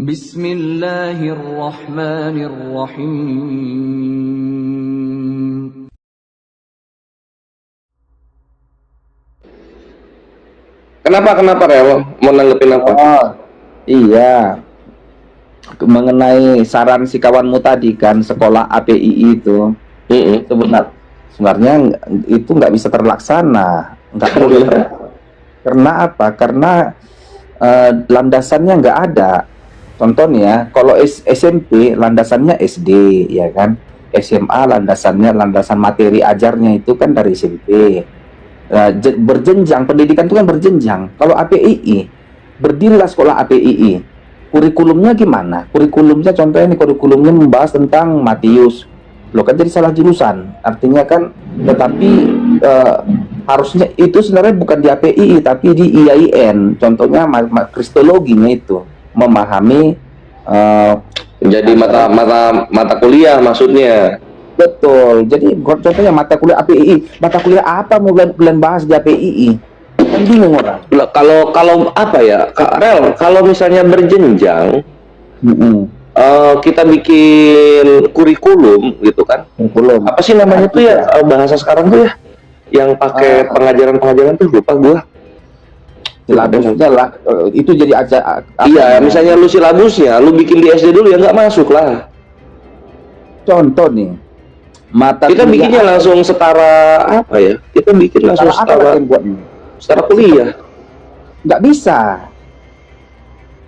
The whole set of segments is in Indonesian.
Bismillahirrahmanirrahim. Kenapa Rel? Mau nanggepin apa? Oh, iya. Mengenai saran si kawanmu tadi kan, sekolah APII itu sebenarnya itu nggak bisa terlaksana, nggak boleh. Karena apa? Karena landasannya nggak ada. Contohnya, kalau SMP landasannya SD, ya kan? SMA landasan materi ajarnya itu kan dari SMP. Berjenjang, pendidikan itu kan berjenjang. Kalau APII, berdirilah sekolah APII. Kurikulumnya gimana? Kurikulumnya contohnya ini, kurikulumnya membahas tentang Matius. Loh kan jadi salah jurusan. Artinya kan, tetapi harusnya itu sebenarnya bukan di APII tapi di IAIN. Contohnya kristologinya itu memahami jadi mata kuliah maksudnya. betul. Jadi contohnya mata kuliah APII, mata kuliah apa mau kalian bahas di APII? Kan bingung orang. Kalau apa ya, Kak Rel, kalau misalnya berjenjang, kita bikin kurikulum gitu kan? Kurikulum. Apa sih namanya tuh ya, bahasa sekarang tuh ya, yang pakai pengajaran tuh lupa gua. Silabusnya lah, itu jadi aja. Iya, misalnya lu silabusnya, lu bikin di SD dulu ya nggak masuk lah. Contoh nih, mata kita bikinnya langsung setara apa ya? Kita bikin langsung setara kuliah. Nggak bisa.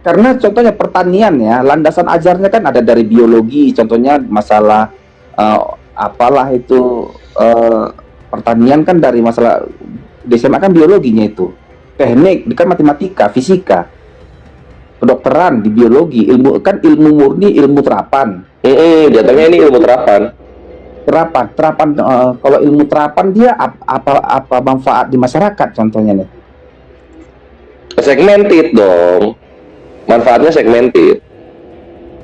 Karena contohnya pertanian ya, landasan ajarnya kan ada dari biologi, contohnya masalah apalah itu pertanian kan dari masalah di SMA kan biologinya itu. Teknik, kan matematika, fisika, kedokteran di biologi, ilmu kan ilmu murni, ilmu terapan. Jatuhnya ini ilmu terapan. Kalau ilmu terapan dia apa manfaat di masyarakat contohnya nih? Segmented dong, manfaatnya segmented.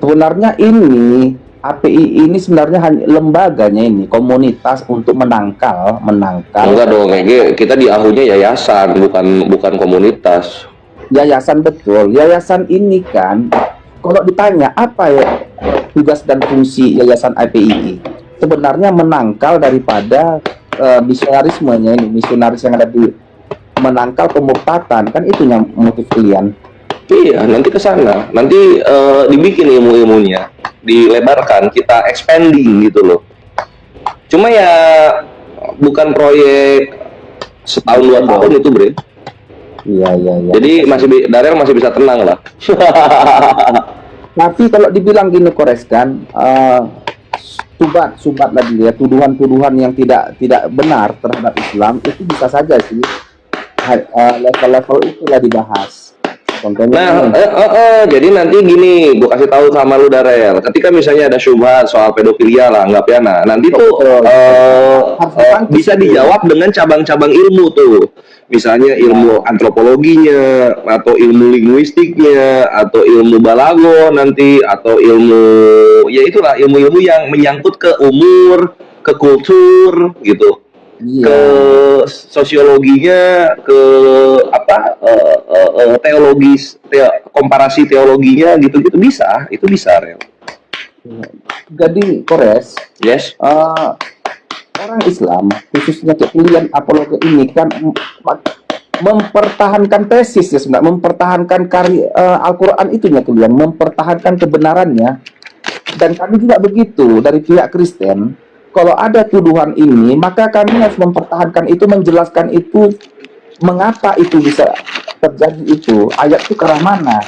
Sebenarnya ini API ini sebenarnya hanya lembaganya ini komunitas untuk menangkal. Enggak dong, kita di AHU-nya yayasan, bukan komunitas. Yayasan, betul. Yayasan ini kan kalau ditanya apa ya tugas dan fungsi yayasan API, sebenarnya menangkal daripada misionarismenya ini, misionaris yang ada di menangkal pemurtatan, kan itu yang motif kalian. Iya, nanti ke sana, nanti dibikin ilmu-ilmunya, dilebarkan, kita expanding gitu loh. Cuma ya bukan proyek setahun 2 tahun itu, Bre. Iya. Jadi Daryl masih bisa tenang lah. Tapi kalau dibilang gini, Kores kan, subat lagi ya, tuduhan-tuduhan yang tidak benar terhadap Islam itu bisa saja sih level-level itulah dibahas. Contohnya jadi nanti gini, gue kasih tahu sama lu Daryl, ketika misalnya ada syubhat soal pedofilia lah, anggap ya, nah nanti tuh bisa dijawab dengan cabang-cabang ilmu tuh, misalnya ilmu antropologinya, atau ilmu linguistiknya, atau ilmu balago nanti, atau ilmu, ya itulah ilmu-ilmu yang menyangkut ke umur, ke kultur gitu. Ke sosiologinya, ke komparasi teologinya gitu-gitu bisa, itu bisa, Rel. Jadi Kores, yes, orang Islam khususnya kepilihan apologi ini kan mempertahankan tesis ya sebenarnya, mempertahankan Al-Quran itunya kalian, mempertahankan kebenarannya. Dan kami juga begitu dari pihak Kristen. Kalau ada tuduhan ini, maka kami harus mempertahankan itu, menjelaskan itu, mengapa itu bisa terjadi itu, ayat itu ke arah mana.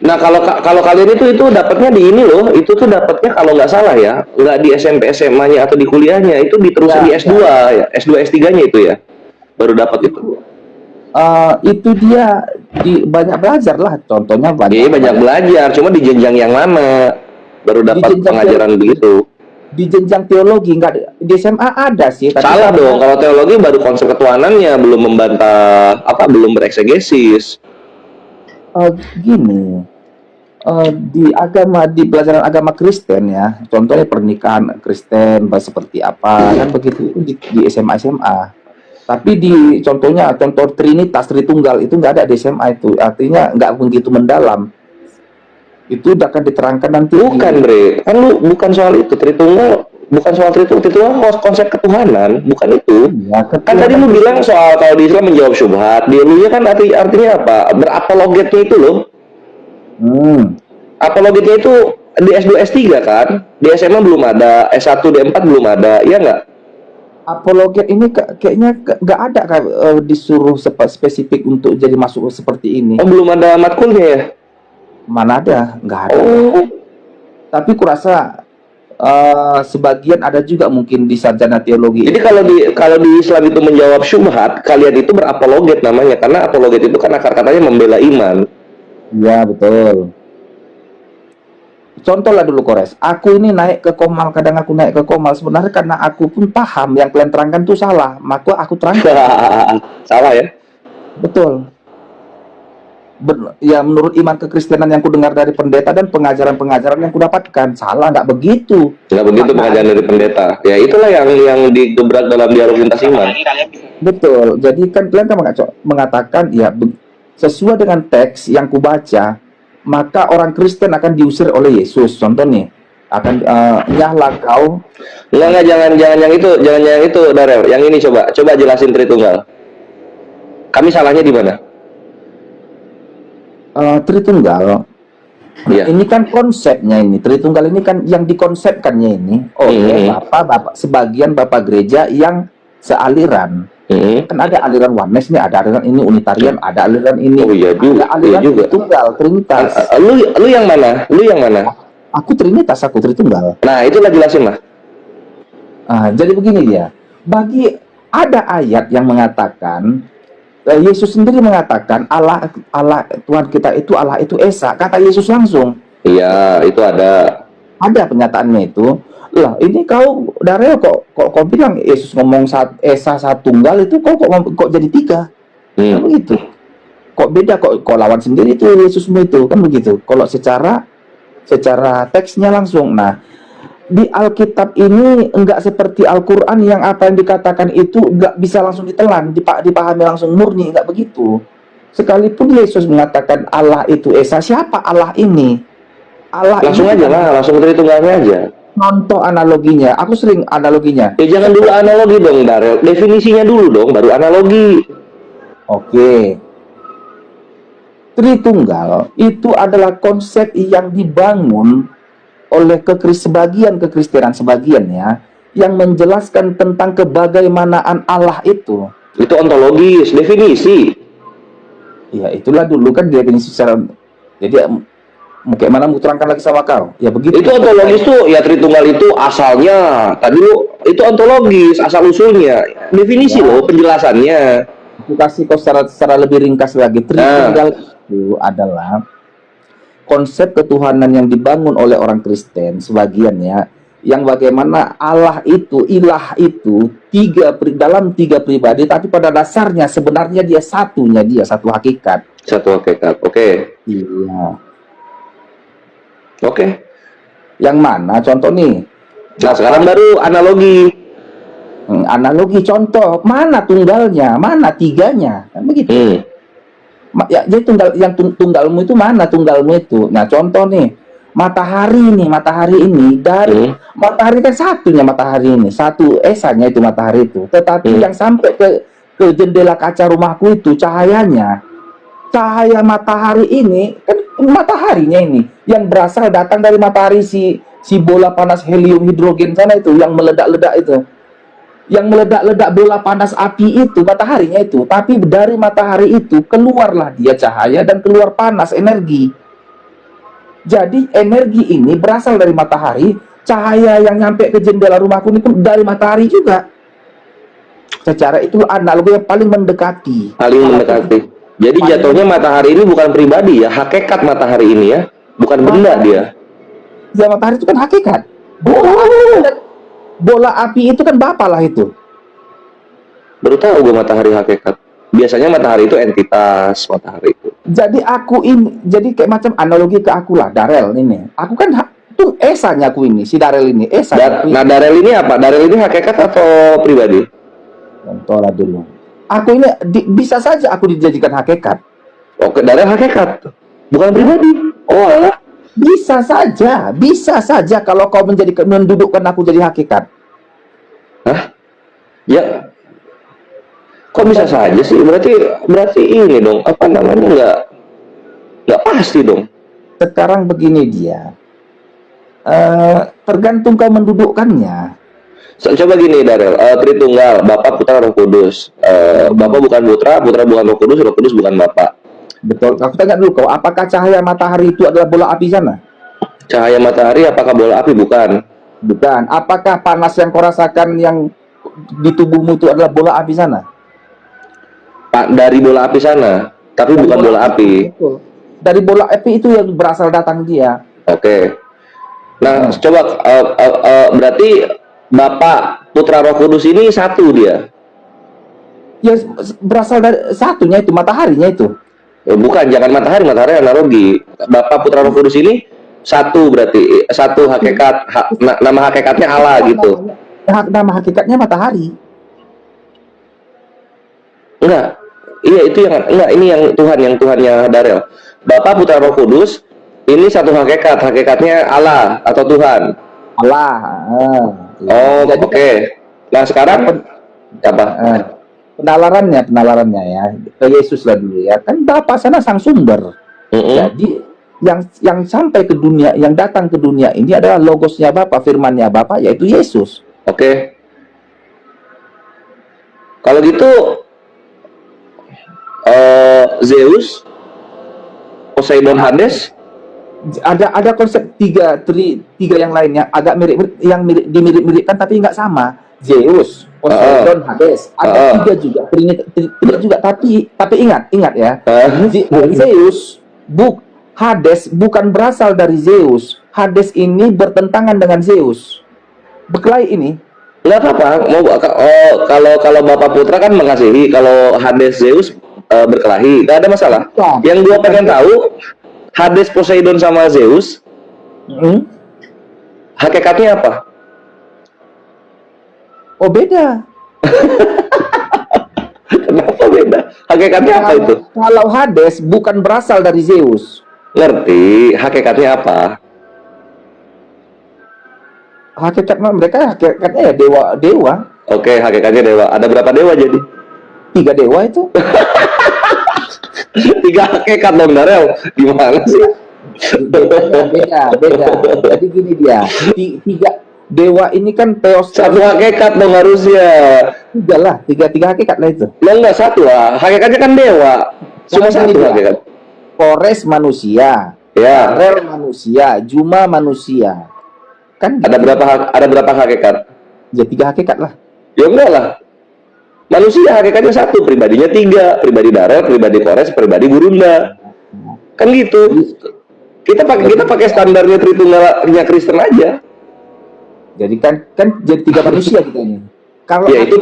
Nah kalau kalian itu dapatnya di ini loh, itu tuh dapatnya kalau nggak salah ya, nggak di SMP SMA-nya atau di kuliahnya, itu diterusin di S2 ya, S2 S3-nya itu ya, baru dapat itu. Itu dia banyak belajar lah, contohnya banyak belajar, cuma di jenjang yang mana baru dapat pengajaran begitu. Di jenjang teologi nggak, di SMA ada sih. Tapi salah dong, kalau teologi baru konsep ketuhanannya, belum membantah belum bereksegesis. Gini, di pelajaran agama Kristen ya, contohnya pernikahan Kristen seperti apa kan begitu itu di SMA. Tapi contoh Trinitas Tritunggal itu nggak ada di SMA itu, artinya nggak begitu mendalam. Itu udah akan diterangkan nanti. Bukan, Bre. Kan lu bukan soal itu. Tritunggal bukan soal Tritunggal. Tritunggal konsep ketuhanan, bukan itu. Ya, Kan tadi lu bilang soal kalau di Islam menjawab syubhat. Di elunya kan artinya apa? Berapologetnya itu loh. Apologetnya itu di S2 S3 kan? Di SMA belum ada, S1 D4 belum ada, iya nggak? Apologet ini kayaknya nggak ada kan, disuruh spesifik untuk jadi masuk seperti ini. Oh, belum ada matkulnya ya? Mana ada, nggak ada. Oh. Tapi kurasa sebagian ada juga mungkin di sarjana teologi. Jadi kalau di Islam itu menjawab syubhat, kalian itu berapologet namanya, karena apologet itu kan akar katanya membela iman. Ya betul. Contoh lah dulu Kores, aku ini naik ke Komal, kadang aku naik ke Komal sebenarnya karena aku pun paham yang kalian terangkan itu salah, maka aku terangkan. Salah ya? Betul. Ya menurut iman kekristenan yang ku dengar dari pendeta dan pengajaran-pengajaran yang ku dapatkan, salah, nggak begitu. Nggak begitu pengajaran dari pendeta. Ya itulah yang digebrak dalam dialog lintas iman. Betul. Jadi kan kalian kan mengatakan ya sesuai dengan teks yang ku baca, maka orang Kristen akan diusir oleh Yesus. Contohnya akan nyahlah kau. Enggak, jangan yang itu, Darel. Yang ini coba jelasin Tritunggal. Kami salahnya di mana? Tritunggal. Iya. Ini kan konsepnya ini. Tritunggal ini kan yang dikonsepkannya ini oleh bapak sebagian bapak gereja yang sealiran. Kan ada aliran Oneness nih, ada aliran ini Unitarian, ada aliran ini. Oh iya juga. Ada aliran iya juga. Tritunggal, Trinitas. Lu yang mana? Lu yang mana? Aku Trinitas, aku Tritunggal. Nah, itulah jelasin lah. Jadi begini dia. Bagi ada ayat yang mengatakan Yesus sendiri mengatakan Allah Tuhan kita itu Allah itu Esa. Kata Yesus langsung. Iya, itu ada. Ada pernyataannya itu. Lah, ini kau Darel kok bilang Yesus ngomong Esa Tunggal itu kok jadi tiga? Kan begitu. Kok beda kok lawan sendiri itu Yesusmu itu kan begitu. Kalau secara teksnya langsung. Nah, di Alkitab ini enggak seperti Al-Quran yang apa yang dikatakan itu enggak bisa langsung ditelan, dipahami langsung murni, enggak begitu. Sekalipun Yesus mengatakan Allah itu Esa, siapa Allah ini? Allah langsung ini aja lah, langsung Tritunggalnya aja. Contoh analoginya, aku sering analoginya. Ya jangan dulu analogi dong, Darel. Definisinya dulu dong, baru analogi. Oke. Tritunggal itu adalah konsep yang dibangun oleh sebagian kekristenan sebagiannya yang menjelaskan tentang kebagaimanaan Allah itu. Itu ontologis, definisi. Ya itulah dulu kan definisi secara. Jadi mungkin mana mau terangkan lagi sama kau? Ya begitu. Itu ontologis tuh ya Tritunggal itu asalnya. Tadi lu itu ontologis, asal usulnya. Definisi loh penjelasannya. Aku kasih kau secara lebih ringkas lagi. Tritunggal itu adalah konsep ketuhanan yang dibangun oleh orang Kristen sebagiannya, yang bagaimana Allah itu, ilah itu dalam tiga pribadi, tapi pada dasarnya sebenarnya dia satu hakikat. Satu hakikat. Oke. Iya. Oke. Yang mana contoh nih? Nah, sekarang baru analogi. Analogi contoh, mana tunggalnya, mana tiganya, kan begitu. Ya, jadi tunggalmu itu mana tunggalmu itu? Nah, contoh nih, matahari ini dari matahari kan satunya matahari ini, satu esanya itu matahari itu. Tetapi yang sampai ke jendela kaca rumahku itu cahaya matahari ini kan mataharinya ini yang berasal datang dari matahari si bola panas helium hidrogen sana itu yang meledak-ledak itu. Yang meledak-ledak bola panas api itu mataharinya itu, tapi dari matahari itu keluarlah dia cahaya dan keluar panas energi. Jadi energi ini berasal dari matahari, cahaya yang nyampe ke jendela rumahku ini pun dari matahari juga. Secara itu analogi yang paling mendekati. Jadi jatuhnya matahari ini bukan pribadi ya, hakikat matahari ini ya, bukan benda dia. Ya matahari itu kan hakikat. Bola api itu kan bapak lah itu. Baru tahu gue matahari hakikat. Biasanya matahari itu entitas matahari itu. Jadi jadi kayak macam analogi ke aku lah, Darel ini. Aku kan tuh esanya aku ini, si Darel ini. Nah, Darel ini apa? Darel ini hakikat atau pribadi? Contoh lah dulu. Aku ini bisa saja aku dijadikan hakikat. Oke, Darel hakikat. Bukan pribadi. Oh, alah. Bisa saja kalau kau mendudukkan aku jadi hakikat. Hah? Ya, kok bisa saja sih? Berarti ini dong, apa namanya, nggak pasti dong. Sekarang begini dia, tergantung kau mendudukkannya. Coba gini Darel, Tritunggal, Bapak Putra Roh Kudus. Bapak bukan Putra, Putra bukan Roh Kudus bukan Bapak. Betul. Aku tanya dulu kau, apakah cahaya matahari itu adalah bola api sana? Cahaya matahari apakah bola api? Bukan. Bukan. Apakah panas yang kau rasakan yang di tubuhmu itu adalah bola api sana? Pak, dari bola api sana, tapi Dari bukan bola api. Betul. Dari bola api itu yang berasal datang dia. Oke. Nah, coba berarti Bapak Putra Roh Kudus ini satu dia. Ya berasal dari satunya itu, mataharinya itu. Bukan, jangan matahari analogi. Bapak Putra Roh Kudus ini satu, berarti satu hakikat, nama hakikatnya Allah gitu. Nama hakikatnya matahari. Enggak. Iya, itu yang enggak, ini yang Tuhannya Darel. Bapak Putra Roh Kudus ini satu hakikatnya Allah atau Tuhan. Allah. Oh, oke. Nah, sekarang apa? Penalarannya ya, ke Yesus lah dulu ya. Kan Bapa sana sang sumber. Jadi yang sampai ke dunia, yang datang ke dunia ini adalah logosnya Bapa, firmannya Bapa, yaitu Yesus. Oke. Kalau gitu Zeus, Poseidon, Hades, ada konsep tiga yang lainnya agak dimirip-miripkan tapi nggak sama. Zeus, Poseidon, Hades, ada tiga juga, tidak juga, tapi ingat ya, Zeus, Hades bukan berasal dari Zeus. Hades ini bertentangan dengan Zeus. Berkelahi ini. Nggak apa-apa. Kalau Bapak Putra kan mengasihi, kalau Hades Zeus berkelahi, nggak ada masalah. Yang gua pengen tahu, Hades, Poseidon sama Zeus, hakikatnya apa? Oh, beda. Kenapa beda? Hakikatnya apa itu? Kalau Hades bukan berasal dari Zeus. Ngerti, hakikatnya apa? Hakikatnya ya dewa. Oke, hakikatnya dewa. Ada berapa dewa jadi? 3 dewa itu. 3 hakikat dong, Darel. Gimana sih? Beda. Jadi gini dia. 3 dewa ini kan teos. 1 hakikat dong harusnya. 3 hakikat lah itu. Lo enggak 1 lah. Hakikatnya kan dewa. Cuma 1 hakikat. Kores manusia. Ya. Rel manusia. Juma manusia. Kan ada berapa hakikat? Ya 3 hakikat lah. Ya enggak lah. Manusia hakikatnya 1, pribadinya 3, pribadi Darel, pribadi Kores, pribadi Burunda. Kan gitu. Kita pakai standarnya Tritunggalnya Kristen aja. Jadi kan jadi 3 manusia kita ini. Kalau ya itu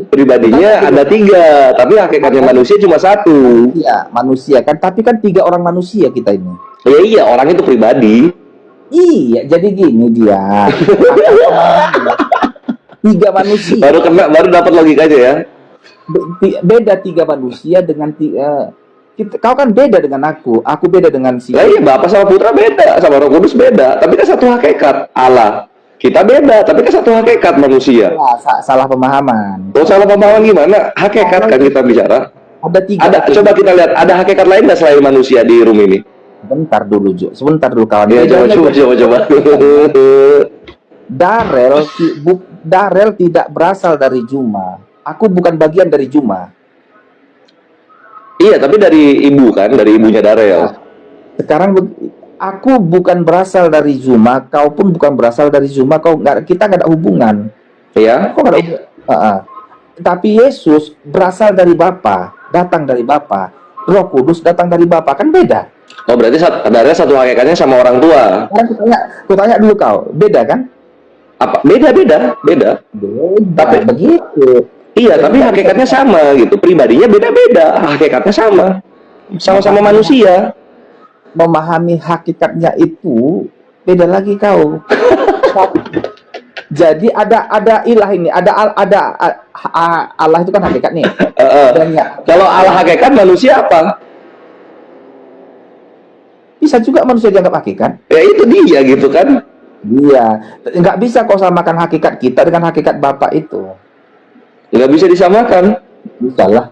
pribadinya ada 3, tapi hakikatnya manusia cuma 1. Iya, manusia kan, tapi kan 3 orang manusia kita ini. Ya iya, orang itu pribadi. Iya, jadi gini dia. 3 manusia. Baru dapat logikanya ya. Beda 3 manusia dengan kau kan beda dengan aku beda dengan si. Iya, Bapak sama Putra beda, sama Roh Kudus beda, tapi kan satu hakikat Allah. Kita beda, tapi kan satu hakikat manusia. Salah pemahaman. Oh, salah pemahaman gimana? Hakikat kan kita bicara. Ada 3. Coba kita lihat, ada hakikat lain nggak selain manusia di room ini? Sebentar dulu kawan. Ya, coba. Darel tidak berasal dari Juma. Aku bukan bagian dari Juma. Iya, tapi dari ibu kan, dari ibunya Darel. Sekarang aku bukan berasal dari Zuma, kau pun bukan berasal dari Zuma, kita nggak ada hubungan. Iya. Kok nggak ada hubungan? Tapi Yesus berasal dari Bapa, datang dari Bapa. Roh Kudus datang dari Bapa, kan beda. Oh, berarti Darel satu hakikatnya sama orang tua. Aku tanya dulu kau, beda kan? Apa? Beda. Tapi begitu. Iya, tapi hakikatnya sama gitu. Pribadinya beda-beda, hakikatnya sama. Sama-sama manusia. Memahami hakikatnya itu beda lagi kau. Jadi ada ilah ini, ada Allah itu kan hakikat nih. Kalau Allah hakikat, manusia apa? Bisa juga manusia dianggap hakikat. Ya itu dia gitu kan. Iya, nggak bisa kau samakan hakikat kita dengan hakikat Bapak itu. Nggak bisa disamakan. Bisa lah.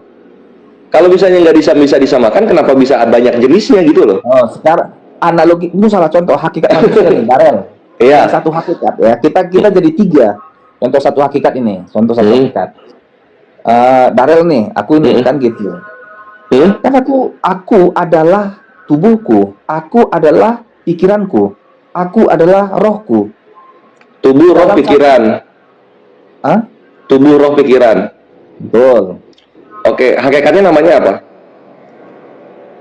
Kalau misalnya nggak bisa disamakan, kenapa bisa banyak jenisnya gitu loh? Oh, sekarang analogi itu salah contoh hakikat manusia nih, Darel. Iya. Satu hakikat ya. Kita jadi tiga. Contoh satu hakikat ini. Contoh satu hakikat. Darel nih, aku ini kan gitu. Kan aku adalah tubuhku, aku adalah pikiranku, aku adalah rohku. Tubuh, roh, Dalam pikiran. Hah? Tubuh, roh, pikiran. Betul. Oke, hakikatnya namanya apa?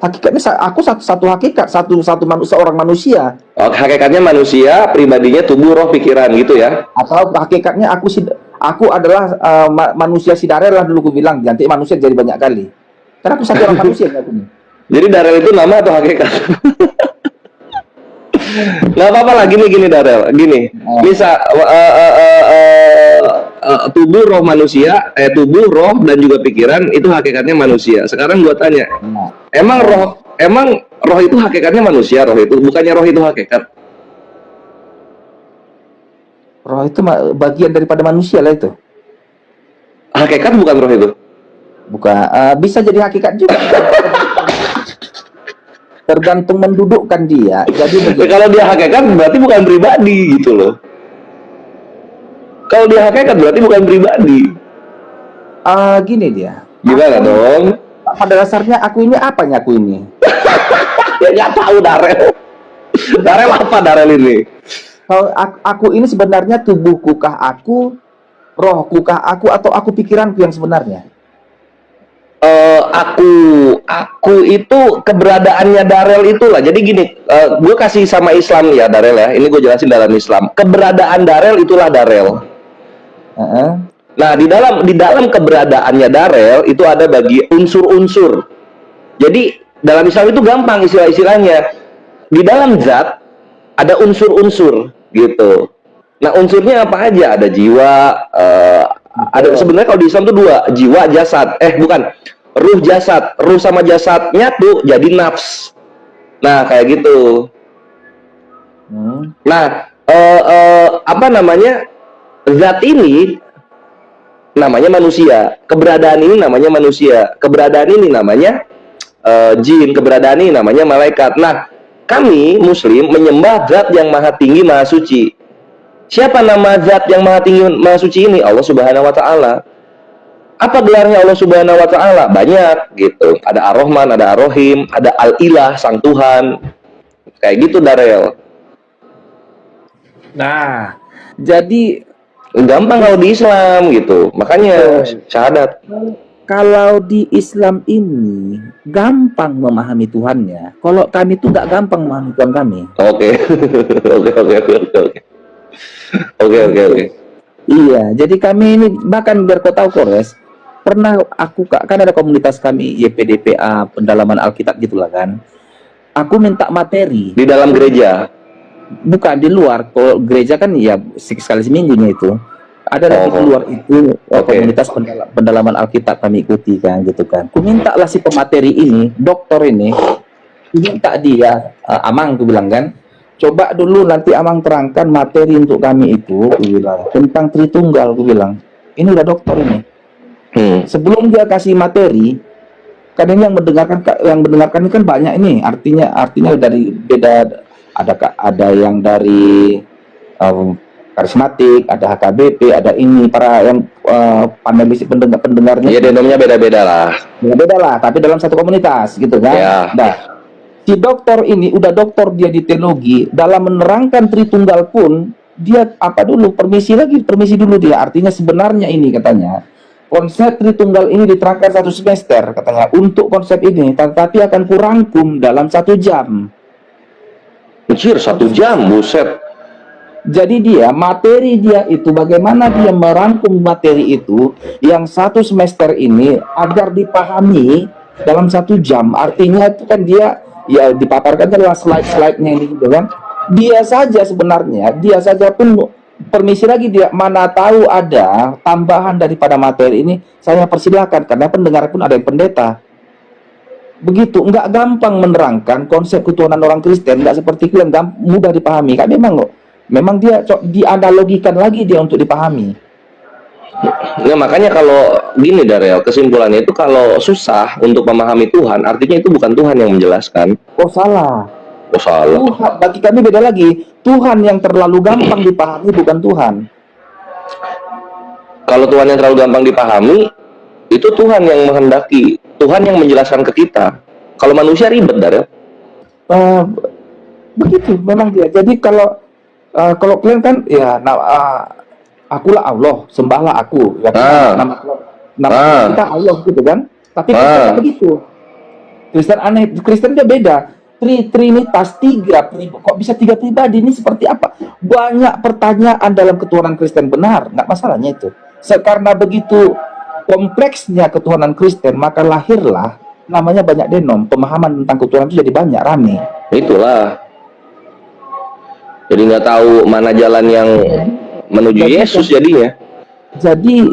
Hakikatnya aku satu hakikat, seorang manusia. Oh, hakikatnya manusia, pribadinya tubuh, roh, pikiran gitu ya? Atau hakikatnya aku adalah manusia si Darel lah dulu aku bilang, nanti manusia jadi banyak kali. Karena aku satu orang manusia aku nih. Jadi Darel itu nama atau hakikat? Nggak apa-apa lah, gini Darel, gini. Bisa tubuh, roh manusia, tubuh, roh dan juga pikiran itu hakikatnya manusia. Sekarang gua tanya, emang roh itu hakikatnya manusia, roh itu bukannya roh itu hakikat? Roh itu bagian daripada manusia lah itu. Hakikat bukan roh itu? Bukan, bisa jadi hakikat juga. Tergantung mendudukkan dia. Jadi kalau dia hakikat berarti bukan pribadi gitu loh. Kalau dia hakikat berarti bukan pribadi. Gini dia. Gimana dong? Pada dasarnya aku ini apanya aku ini? Ya nggak tahu Darel. Darel apa Darel ini? Kalau aku ini sebenarnya tubuhkukah aku, rohkukah aku, atau aku pikiranku yang sebenarnya? Aku itu keberadaannya Darel itulah. Jadi gini, gue kasih sama Islam ya Darel ya. Ini gue jelasin dalam Islam. Keberadaan Darel itulah Darel. Nah di dalam keberadaannya Darel itu ada bagi unsur-unsur. Jadi dalam Islam itu gampang istilah-istilahnya. Di dalam zat ada unsur-unsur gitu. Nah unsurnya apa aja? Ada jiwa. Ada sebenarnya kalau di Islam itu dua, jiwa jasad. Bukan, ruh jasad. Ruh sama jasadnya tuh jadi nafs. Nah kayak gitu. Nah apa namanya, zat ini namanya manusia, keberadaan ini namanya manusia, keberadaan ini namanya jin, keberadaan ini namanya malaikat. Nah kami Muslim menyembah zat yang maha tinggi, maha suci. Siapa nama zat yang maha tinggi, maha suci ini? Allah Subhanahu Wa Taala. Apa gelarnya Allah Subhanahu Wa Taala? Banyak gitu. Ada Ar-Rahman, ada Ar-Rahim, ada Al-Ilah, Sang Tuhan. Kayak gitu Darel. Nah, jadi gampang kalau di Islam gitu. Makanya syahadat. Kalau di Islam ini gampang memahami Tuhannya. Kalau kami itu nggak gampang memahami Tuhan kami. Oke. Oke. Iya, jadi kami ini bahkan biar kau tahu Kores, pernah aku kan ada komunitas kami YPDPA pendalaman Alkitab gitulah kan. Aku minta materi di dalam gereja. Bukan di luar. Kalau gereja kan ya sekali seminggunya itu. Ada lagi di luar itu komunitas pendalaman Alkitab kami ikuti kan gitu kan. Ku minta lah si pemateri ini, dokter ini, minta dia, Amang ku bilang kan, coba dulu nanti Amang terangkan materi untuk kami itu, ku bilang, tentang Tritunggal, ku bilang. Ini udah dokter ini. Sebelum dia kasih materi, kan ini yang mendengarkan ini kan banyak ini, artinya dari beda, ada yang dari karismatik, ada HKBP, ada ini para yang panelis pendengarnya. Iya, denomnya beda-beda lah. Beda-beda lah, tapi dalam satu komunitas gitu kan. Ya. Nah, si dokter ini udah dokter dia di teologi, dalam menerangkan Tritunggal pun dia permisi dulu dia. Artinya sebenarnya ini katanya konsep Tritunggal ini diterangkan 1 semester katanya untuk konsep ini, tetapi akan kurangkum dalam 1 jam. Anjir, 1 jam, buset. Jadi materi dia itu bagaimana dia merangkum materi itu yang 1 semester ini agar dipahami dalam 1 jam. Artinya itu kan dia ya dipaparkan adalah slide-slide-nya ini gitu kan. Dia saja pun permisi lagi dia, mana tahu ada tambahan daripada materi ini, saya persilahkan karena pendengar pun ada yang pendeta. begitu, nggak gampang menerangkan konsep ketuhanan orang Kristen, nggak seperti itu yang mudah dipahami. Kan memang dia dianalogikan lagi dia untuk dipahami. Nah, makanya kalau gini Darel, kesimpulannya itu kalau susah untuk memahami Tuhan, artinya itu bukan Tuhan yang menjelaskan. Oh salah. Oh salah. Tuhan, bagi kami beda lagi. Tuhan yang terlalu gampang dipahami bukan Tuhan. Kalau Tuhan yang terlalu gampang dipahami, itu Tuhan yang menghendaki, Tuhan yang menjelaskan ke kita. Kalau manusia ribet, Darel. Begitu, memang dia. Jadi kalau kalian kan, ya, akulah Allah, sembahlah aku. Ya, nama kita Allah gitu kan. Tapi Kristen nggak begitu. Kristen aneh, Kristen dia beda. Trinitas, kok bisa 3 pribadi, ini seperti apa? Banyak pertanyaan dalam ketuhanan Kristen, benar, nggak masalahnya itu. Karena begitu kompleksnya ketuhanan Kristen, maka lahirlah namanya banyak denom. Pemahaman tentang ketuhanan itu jadi banyak, rame. Itulah. Jadi nggak tahu mana jalan yang menuju Yesus jadinya. Jadi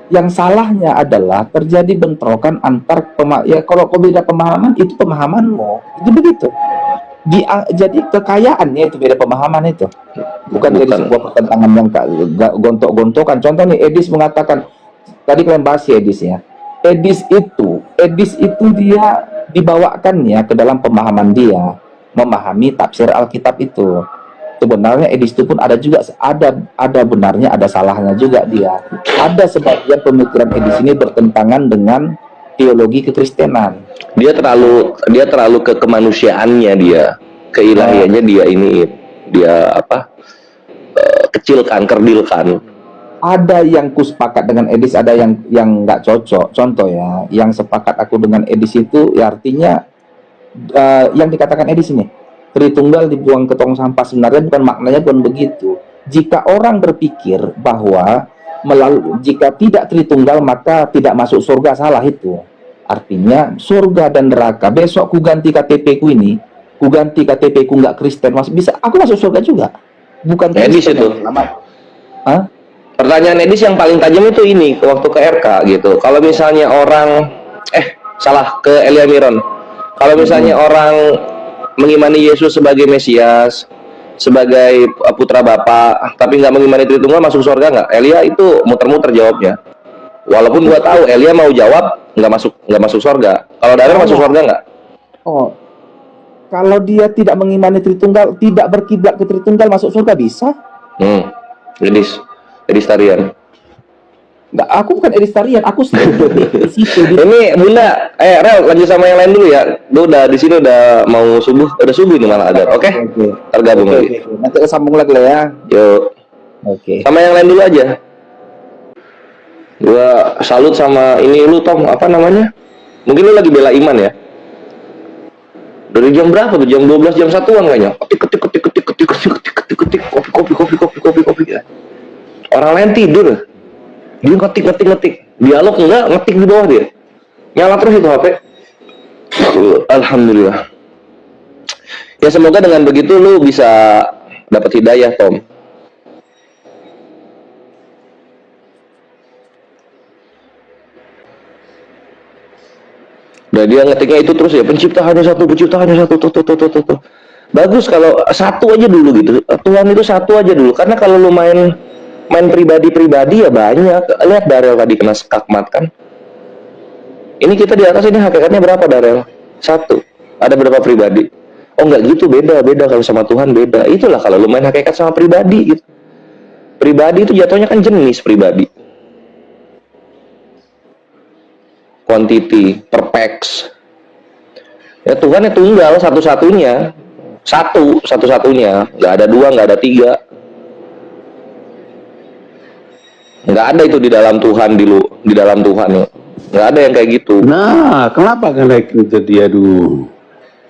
yang salahnya adalah terjadi bentrokan antar kalau kau beda pemahaman, itu pemahamanmu, itu begitu. Jadi kekayaannya itu beda pemahaman itu, bukan jadi sebuah pertentangan yang gontok-gontokan. Contoh nih, Edis mengatakan, tadi kalian bahas ya Edis ya, Edis itu dia dibawakannya ke dalam pemahaman dia memahami tafsir Alkitab itu. Sebenarnya Edis itu pun ada benarnya, ada salahnya juga dia. Ada sebagian pemikiran Edis ini bertentangan dengan teologi kekristenan. Dia terlalu ke kemanusiaannya dia, keilahiannya dia kecilkan, kerdilkan. Ada yang kusepakat dengan Edis, ada yang nggak cocok. Contoh ya, yang sepakat aku dengan Edis itu ya artinya yang dikatakan Edis ini, Tritunggal dibuang ke tong sampah, sebenarnya bukan maknanya bukan begitu. Jika orang berpikir bahwa jika tidak Tritunggal maka tidak masuk surga, salah itu. Artinya surga dan neraka, besok ku ganti KTP ku ini, ku ganti KTP ku nggak Kristen, bisa aku masuk surga juga. Bukan Edis itu. Pertanyaan Edis yang paling tajam itu ini waktu ke RK gitu. Kalau misalnya orang ke Elia Miron. Kalau misalnya orang mengimani Yesus sebagai Mesias, sebagai putra Bapa, tapi nggak mengimani Tritunggal, masuk surga nggak? Elia itu muter-muter jawabnya. Walaupun gua tahu Elia mau jawab nggak masuk surga. Kalau Darel masuk surga nggak? Oh, kalau dia tidak mengimani Tritunggal, tidak berkiblat ke Tritunggal, masuk surga bisa? Edistarian. Nggak, aku bukan Edistarian, aku di situ. Ini Bunda, Rel, lanjut sama yang lain dulu ya. Lu udah di sini udah mau udah subuh nih malah ada. Oke? Tergabung lagi. Nanti sambung lagi lah ya. Yuk. Oke. Sama yang lain dulu aja. Gua salut sama ini lu Tom, apa namanya? Mungkin lu lagi bela iman ya. Dari jam berapa tuh? Jam 12, jam 1-an kayaknya. Ketik, kopi ya. Orang lain tidur. Dia ngetik. Dialog enggak, ngetik di bawah dia. Nyala terus itu HP. Alhamdulillah. Ya semoga dengan begitu lu bisa dapat hidayah, Tom. Nah, dia ngetiknya itu terus ya, pencipta hanya satu, tuh. Bagus kalau satu aja dulu gitu. Tuhan itu satu aja dulu. Karena kalau lu main pribadi ya banyak. Lihat Darel tadi kena skakmat kan. Ini kita di atas ini hakikatnya berapa Darel? 1. Ada berapa pribadi? Oh enggak gitu, beda kalau sama Tuhan beda. Itulah kalau lu main hakikat sama pribadi gitu. Pribadi itu jatuhnya kan jenis pribadi. Quantity, perpeks. Ya Tuhan itu tunggal satu-satunya. Satu-satunya. Nggak ada 2, nggak ada 3. Nggak ada itu di dalam Tuhan di dalam Tuhan ya. Nggak ada yang kayak gitu. Nah, kenapa nggak naik itu dia dulu?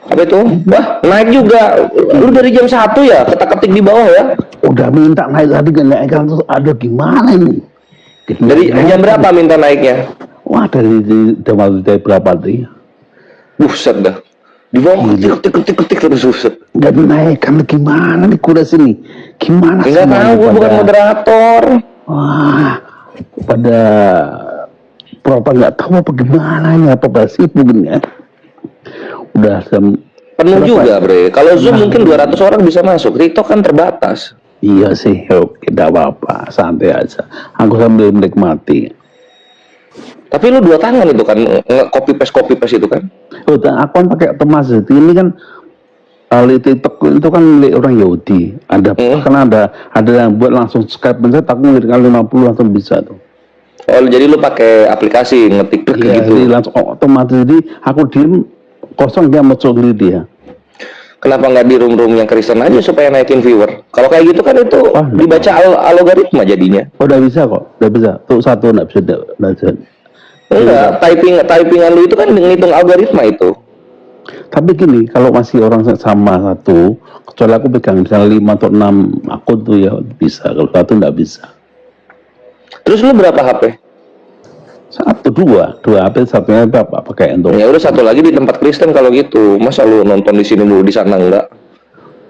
Apa itu? Wah, naik juga. Lu dari jam 1 ya, ketik di bawah ya. Udah minta naik lagi, naikkan terus. Ada gimana ini? Dari jam berapa minta naiknya? Wah, dari berapa tuh? Buset dah. Di bawah ketik terus buset. Nggak dinaikkan gimana nih kuda sini? Gimana? Nggak tahu, gue bukan moderator. Wah, pada Propa nggak tahu apa gimana ya, apa sih mungkin ya. Udah jam Penuh berapa? juga, Bre. Kalau Zoom mungkin 200 orang bisa masuk. TikTok kan terbatas. Iya sih, oke, tidak apa-apa, santai aja. Aku sambil menikmati. Tapi lu 2 tangan itu kan copy paste itu kan. Oh, aku kan pakai otomatis. Ini kan Ali TikTok itu kan milik orang Yahudi. Kan ada yang buat langsung Skype pencet, aku ngirimkan 50 langsung bisa tuh. Oh, jadi lu pakai aplikasi ngetik Iya, gitu. jadi langsung otomatis. Jadi aku diem kosong, dia masuk sendiri dia. Kenapa nggak di room yang Kristen aja supaya naikin viewer? Kalau kayak gitu kan itu Wah, dibaca algoritma jadinya. Oh, udah bisa kok, udah bisa. Tuh satu nggak bisa, nggak bisa. Enggak, typingan lu itu kan ngitung algoritma itu. Tapi gini, kalau masih orang sama satu, kecuali aku pegang misalnya 5 atau 6 akun tuh ya bisa. Kalau satu nggak bisa. Terus lu berapa HP? Satu, dua HP, satunya apa pakai untuk. Ya udah satu lagi di tempat Kristen kalau gitu. Masa lu nonton di sini mulu di sana enggak?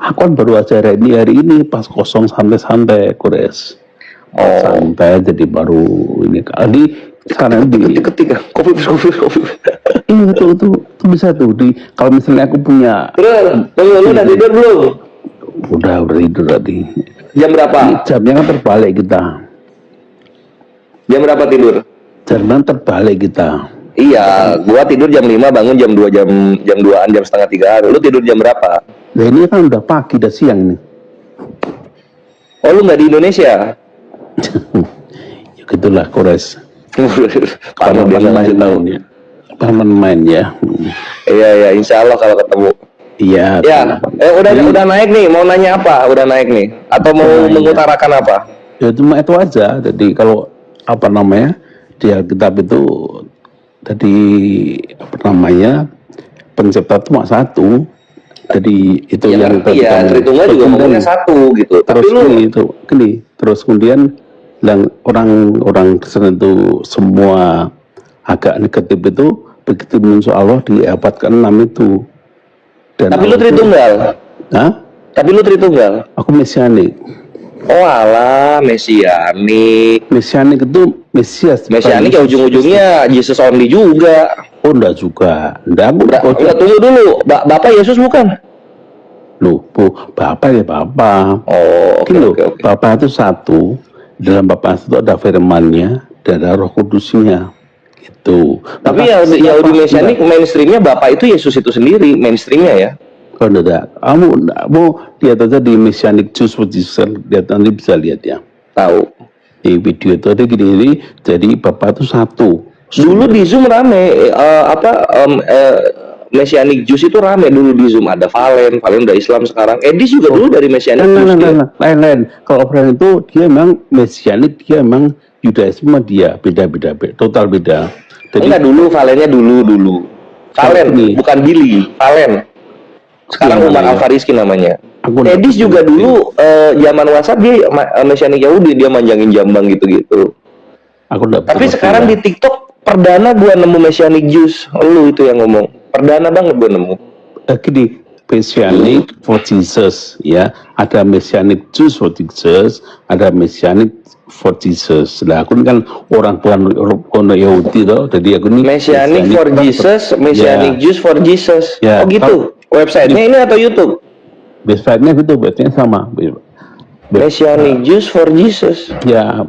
Aku kan baru aja hari ini pas kosong santai-santai kures. Oh. Santai jadi baru ini kali sekarang di Ketik kopi. ini itu bisa tuh di kalau misalnya aku punya Terus lu udah tidur belum? udah tidur tadi. Jam berapa? Jamnya kan terbalik kita. Jam berapa tidur? Jamnya terbalik kita. Iya, gua tidur jam 5, bangun jam 2, jam 2-an, jam setengah 3. Lu tidur jam berapa? Nah ini kan udah pagi, udah siang nih. Oh, lu nggak di Indonesia? Ya gitulah kores. Karena dia nggak ngasih tahu. Paman main ya. Iya, insya Allah kalau ketemu. Iya. Ya, udah naik nih. Mau nanya apa? Udah naik nih? Atau mau mengutarakan apa? Ya cuma itu aja. Jadi kalau apa namanya di Alkitab itu, jadi apa namanya pencipta itu cuma satu. Jadi itu Ya, yang ngerti ya. Tritunggal juga ngomongnya satu gitu. Terus Tapi lu terus kemudian yang orang Kristen itu semua agak negatif itu begitu muncul Allah di abad ke-6 itu. Dan Tapi lu Tritunggal. Hah? Tapi lu Tritunggal. Aku mesianik. Oh alah, mesianik. Mesianik itu Mesias. Mesianik ya ujung-ujungnya Jesus only juga. Oh enggak juga. Enggak, Enggak, tunggu dulu. Bapak Yesus bukan? Loh, Bapak ya Bapak. Oh, oke. Bapak itu satu. Dalam Bapak itu ada firman-Nya dan ada Roh Kudusnya. Gitu. Tapi Yahudi Mesianik mainstreamnya Bapak itu Yesus itu sendiri, mainstreamnya ya. Oh enggak. Kamu lihat aja di Messianic Jews for Jesus, lihat nanti bisa lihat ya. Tahu. Di video itu ada gini, jadi Bapak itu satu. Dulu di Zoom rame Messianic Jews itu rame dulu di Zoom. Ada Valen udah Islam sekarang. Edis juga dulu dari Messianic Jews. Lain. Kalau Valen itu dia memang Messianic, dia memang Yudaisme, dia beda, total beda. Jadi, enggak, dulu Valennya dulu. Valen, bukan Billy, Valen. Sekarang Umar Al-Fariski namanya. Edis juga dulu zaman WhatsApp dia Messianic Yahudi, dia manjangin jambang gitu-gitu. Tapi sekarang di TikTok perdana gua nemu Messianic Jews. Lu itu yang ngomong. Perdana banget gua nemu. Gini, Messianic for Jesus ya. Ada Messianic Jews for Jesus, ada Messianic for Jesus. Nah, aku kan orang Yahudi toh, jadi aku ini Messianic for Jesus, Messianic Jews for Jesus. Ya, oh gitu. Websitenya ini atau YouTube? Websitenya gitu, websitenya sama. Messianic Jews for Jesus. Ya.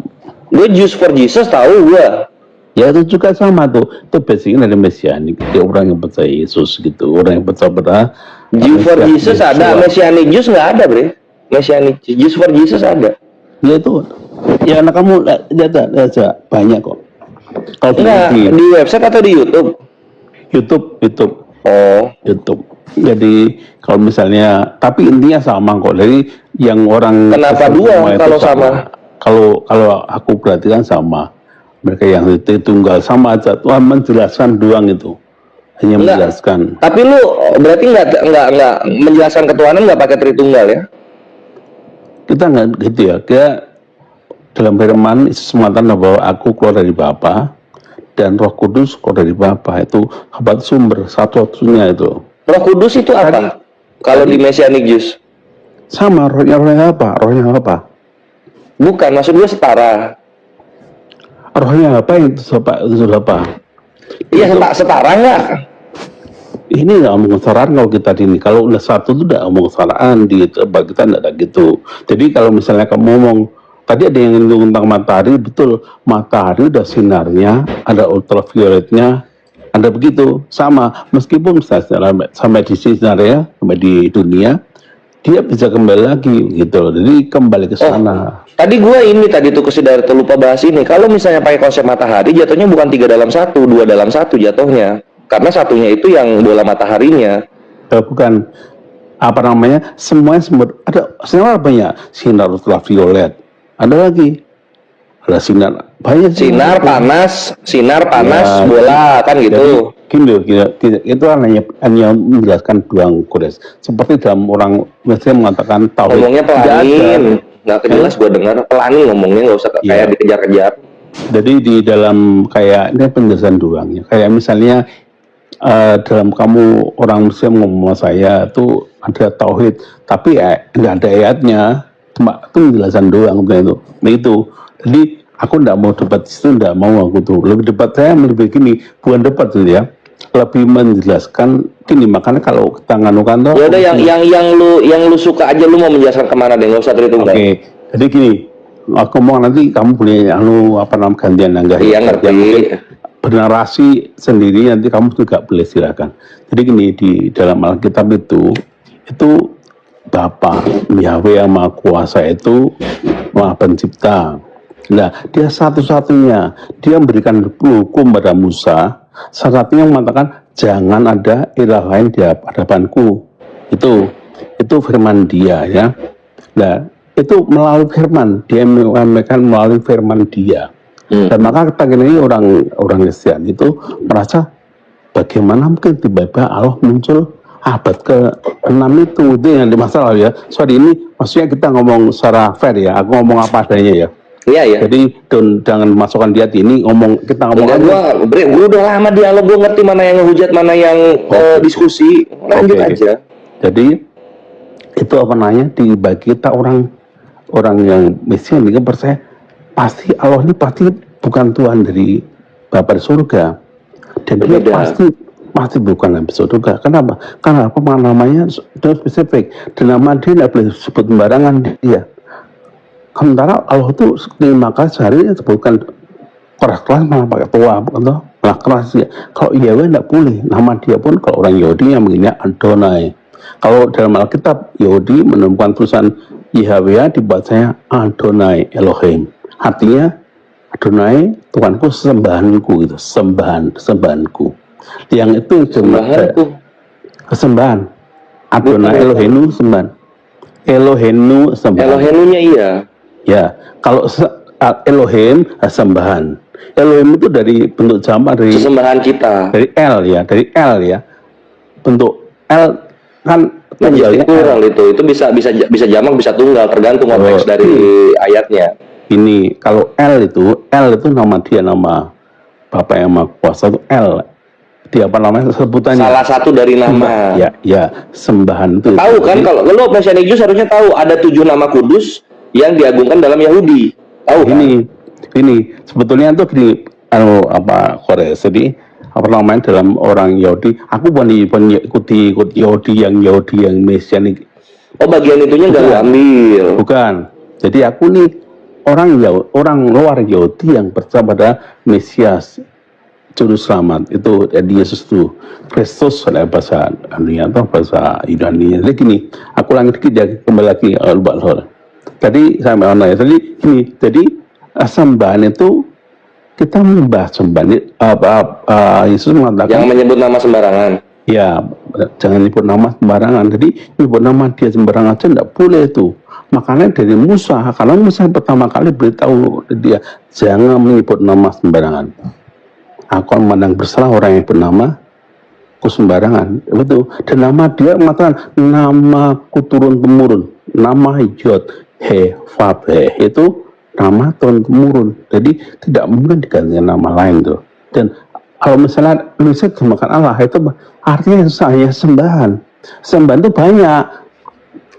Gue Jews for Jesus tahu gua. Ya itu juga sama tuh. Itu basicnya dari Messianic. Dia orang yang percaya Yesus gitu. Orang yang percaya pada Jews for Jesus ada, Messianic Jews nggak ada, Bre. Messianic Jews for Jesus ada. Ya itu. Ya anak kamu lihat aja banyak kok. Kalau di website atau di YouTube? YouTube. Oh, YouTube. Jadi kalau misalnya, tapi intinya sama kok. Dari yang orang. Kenapa dua kalau sama? Kalau aku perhatikan sama. Mereka yang itu tunggal sama aja. Tuhan menjelaskan doang itu. Hanya menjelaskan. Tapi lu berarti nggak menjelaskan ketuhanan nggak pakai Tritunggal ya? Kita nggak gitu ya. Kayak dalam firman Yesus mengatakan bahwa aku keluar dari Bapa dan Roh Kudus keluar dari Bapa. Itu abad sumber satu-satunya itu. Roh Kudus itu apa? Kalau di Messianic Jews? Sama, rohnya apa? Bukan, maksud gue setara. Rohnya apa itu apa? Iya, setara nggak? ini nggak ngomong kesalahan kalau kita ini. Kalau udah satu tuh udah ngomong kesalahan di bagi kita nggak ada gitu. Jadi kalau misalnya kamu ngomong tadi ada yang ngomong tentang matahari, betul, matahari udah sinarnya, ada ultravioletnya, ada begitu sama. Meskipun sampai di sinarnya, sampai di dunia, dia bisa kembali lagi gitu. Jadi kembali ke sana. Tadi tuh Sidarto lupa bahas ini. Kalau misalnya pakai konsep matahari, jatuhnya bukan 3 dalam 1, 2 dalam 1 jatuhnya. Karena satunya itu yang bola mataharinya. Bukan apa namanya? Semuanya ada sinar banyak, sinar ultraviolet. Ada lagi. Ada sinar banyak Sinar panas, ya, bola kan gitu. Jadi, gini, itu hanya menjelaskan doang, Kures. Seperti dalam orang Muslim mengatakan tauhid. Ngomongnya pelanin, nggak jelas gue dengar. Pelanin ngomongnya, nggak usah kayak dikejar-kejar. Jadi di dalam kayak ini penjelasan doang ya. Kayak misalnya dalam kamu orang Muslim ngomong sama saya tuh ada tauhid, tapi nggak ada ayatnya, cuma itu penjelasan doang itu. Nah itu, jadi aku nggak mau debat itu, nggak mau aku tuh. Lebih debat saya lebih gini, bukan debat tuh ya, lebih menjelaskan gini. Makanya kalau kita nganukan tuh. Ya udah yang lu suka aja, lu mau menjelaskan kemana deh, nggak usah terhitung. Oke, jadi gini, aku mau nanti kamu boleh gantian nanggah. Iya ngerti. Bernarasi sendiri nanti kamu juga boleh silakan. Jadi gini, di dalam Alkitab itu Bapa Yahweh yang Maha Kuasa itu Maha Pencipta. Nah, dia satu-satunya, dia memberikan hukum pada Musa, satu-satunya mengatakan jangan ada ilah lain di hadapanku. Itu firman dia ya. Nah, itu melalui firman, dia menyampaikan melalui firman dia. Dan maka kita ini orang Kristen itu merasa bagaimana mungkin tiba-tiba Allah muncul abad ke-6 itu yang masalah ya. Sorry, ini maksudnya kita ngomong secara fair ya, aku ngomong apa adanya ya. Iya. Jadi jangan masukkan dia ini kita ngomong aja. Gue udah lama dialog, gue ngerti mana yang ngehujat, mana yang diskusi. Lanjut aja. Jadi itu apa namanya, di bagi kita orang yang Mesian ini percaya pasti Allah ini pasti bukan Tuhan dari Bapa di surga, dan dia pasti bukan dari surga. Kenapa? Karena apa? Namanya sudah spesifik, dan nama dia tidak boleh disebut sembarangan dia. Sementara Allah itu maka sehari disebutkan keras-keras malah pakai tua, malah keras ya. Kalau Yahweh tidak boleh, nama dia pun kalau orang Yahudi yang mengingat Adonai. Kalau dalam Alkitab Yahudi menemukan tulisan Yahweh dibacanya Adonai Elohim, artinya Adonai Tuhanku, sembahanku, gitu, sembahanku. Yang itu sembahan. Adonai Elohenu sembahan. Elohenu sembahan. Elohenunya iya. Ya, kalau Elohim sembahan. Elohim itu dari bentuk jamak dari sesembahan kita. Dari L ya. Bentuk L kan tunggalnya plural itu bisa jamak bisa tunggal tergantung konteks dari ayatnya. Ini kalau L itu nama dia, nama Bapa yang Maha Kuasa itu L. Dia apa namanya sebutannya? Salah satu dari nama. Ya, sembahan itu. Tahu kan, kalau lo Messianic Jews harusnya tahu ada 7 nama kudus yang diagungkan dalam Yahudi. Tahu kan? Ini sebetulnya itu gini, Korea. Jadi apa namanya dalam orang Yahudi, aku bukan ikut Yahudi yang Messianic. Oh, bagian itunya nggak ambil. Bukan. Jadi aku nih orang luar Yahudi yang percaya pada Mesias, Juru Selamat, itu Yesus itu Kristus, ada bahasa atau bahasa Yunani. Jadi gini, aku ulangi dikit ya, kembali lagi tadi saya mau nanya. Jadi sembahan itu kita membahas sembahan. Yesus mengatakan jangan menyebut nama sembarangan. Ya, jangan nyebut nama sembarangan. Jadi nyebut nama dia sembarangan aja tidak boleh itu. Makanya dari Musa, karena Musa pertama kali beritahu dia jangan menyebut nama sembarangan. Aku memandang bersalah orang yang bernama ku sembarangan. Betul. Dan nama dia mengatakan namaku turun temurun. Nama Yod He Vav He itu nama turun temurun. Jadi tidak mungkin diganti nama lain tuh. Dan kalau misalnya Indonesia dimakan Allah itu artinya saya sembahan. Sembahan itu banyak.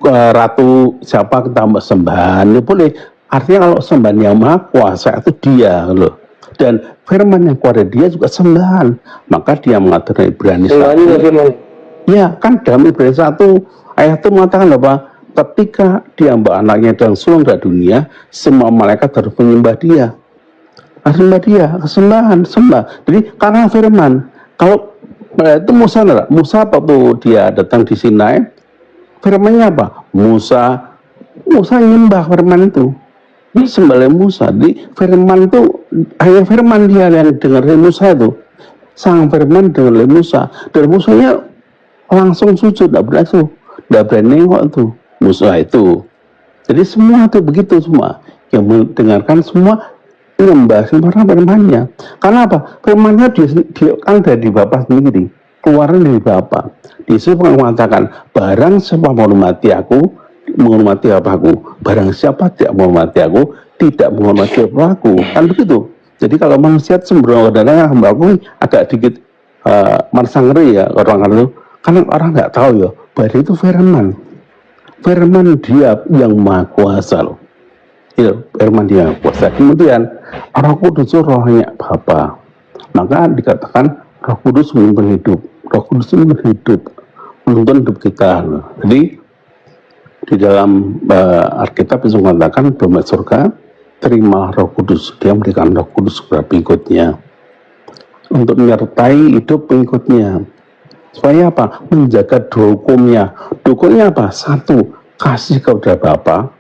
Ratu siapa kita sembahan itu boleh. Artinya kalau sembahan yang Maha Kuasa itu dia loh. dan firman yang keluar dari dia juga sembahan. Maka dia mengatakan Ibrani 1. Ya, kan dalam Ibrani 1 ayat itu mengatakan apa? Ketika dia mbak anaknya dan sulung dari dunia, semua malaikat harus menyembah dia. Harus menyembah dia, kesembahan, sembah. Jadi karena firman. Kalau itu Musa, waktu dia datang di Sinai, firmannya apa? Musa nyembah firman itu. Ini sembah Musa. Jadi firman itu hanya firman dia yang dengar dari Musa itu. Sang firman dengar dari Musa. Dan Musanya langsung sujud, tidak berani nengok itu Musa itu. Jadi semua itu begitu semua. Yang mendengarkan semua menyembah firman-nya. Karena apa? Firmannya dia kan dari Bapa sendiri, keluar dari Bapa. Yesus mengatakan, barang siapa menghormati aku, menghormati Bapakku. Barang siapa tidak menghormati aku, tidak menghormati Bapakku. Kan begitu. Jadi kalau manusia sembrono dan hamba aku agak dikit merasa ngeri ya orang itu. Karena orang nggak tahu ya, bahwa itu firman dia yang maha kuasa loh. Ya, firman dia kuasa. Kemudian Roh Kudus itu rohnya Bapa. Maka dikatakan Roh Kudus menuntun hidup. Roh Kudus itu menuntun hidup kita. Jadi di dalam Alkitab itu mengatakan bahwa surga terima Roh Kudus. Dia memberikan Roh Kudus kepada pengikutnya untuk menyertai hidup pengikutnya. Supaya apa? Menjaga dua hukumnya. Dua hukumnya apa? Satu, kasih kepada Bapa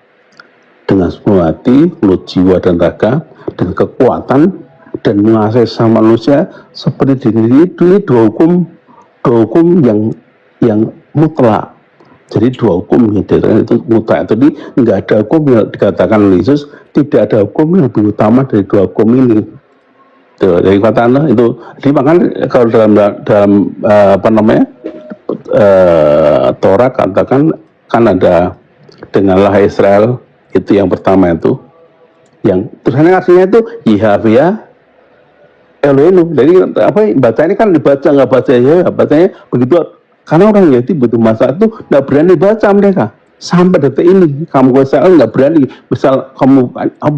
dengan sepenuh hati, mulut, jiwa, dan raga, dan kekuatan, dan mengasihi sama manusia seperti diri. Ini dua hukum yang mutlak. Jadi dua hukum itu mutlak. Jadi nggak ada hukum yang dikatakan oleh Yesus, tidak ada hukum yang lebih utama dari dua hukum ini. Dari kata itu. Jadi makanya kalau dalam Torah katakan kan ada dengarlah Israel, itu yang pertama itu, yang tulisannya aslinya itu Yahweh Elohim. Jadi apa baca ini kan dibaca nggak baca ya, bacanya begitu. Karena orang Yahudi butuh masa itu nggak berani baca mereka sampai detik ini. Kamu Israel nggak berani, misal kamu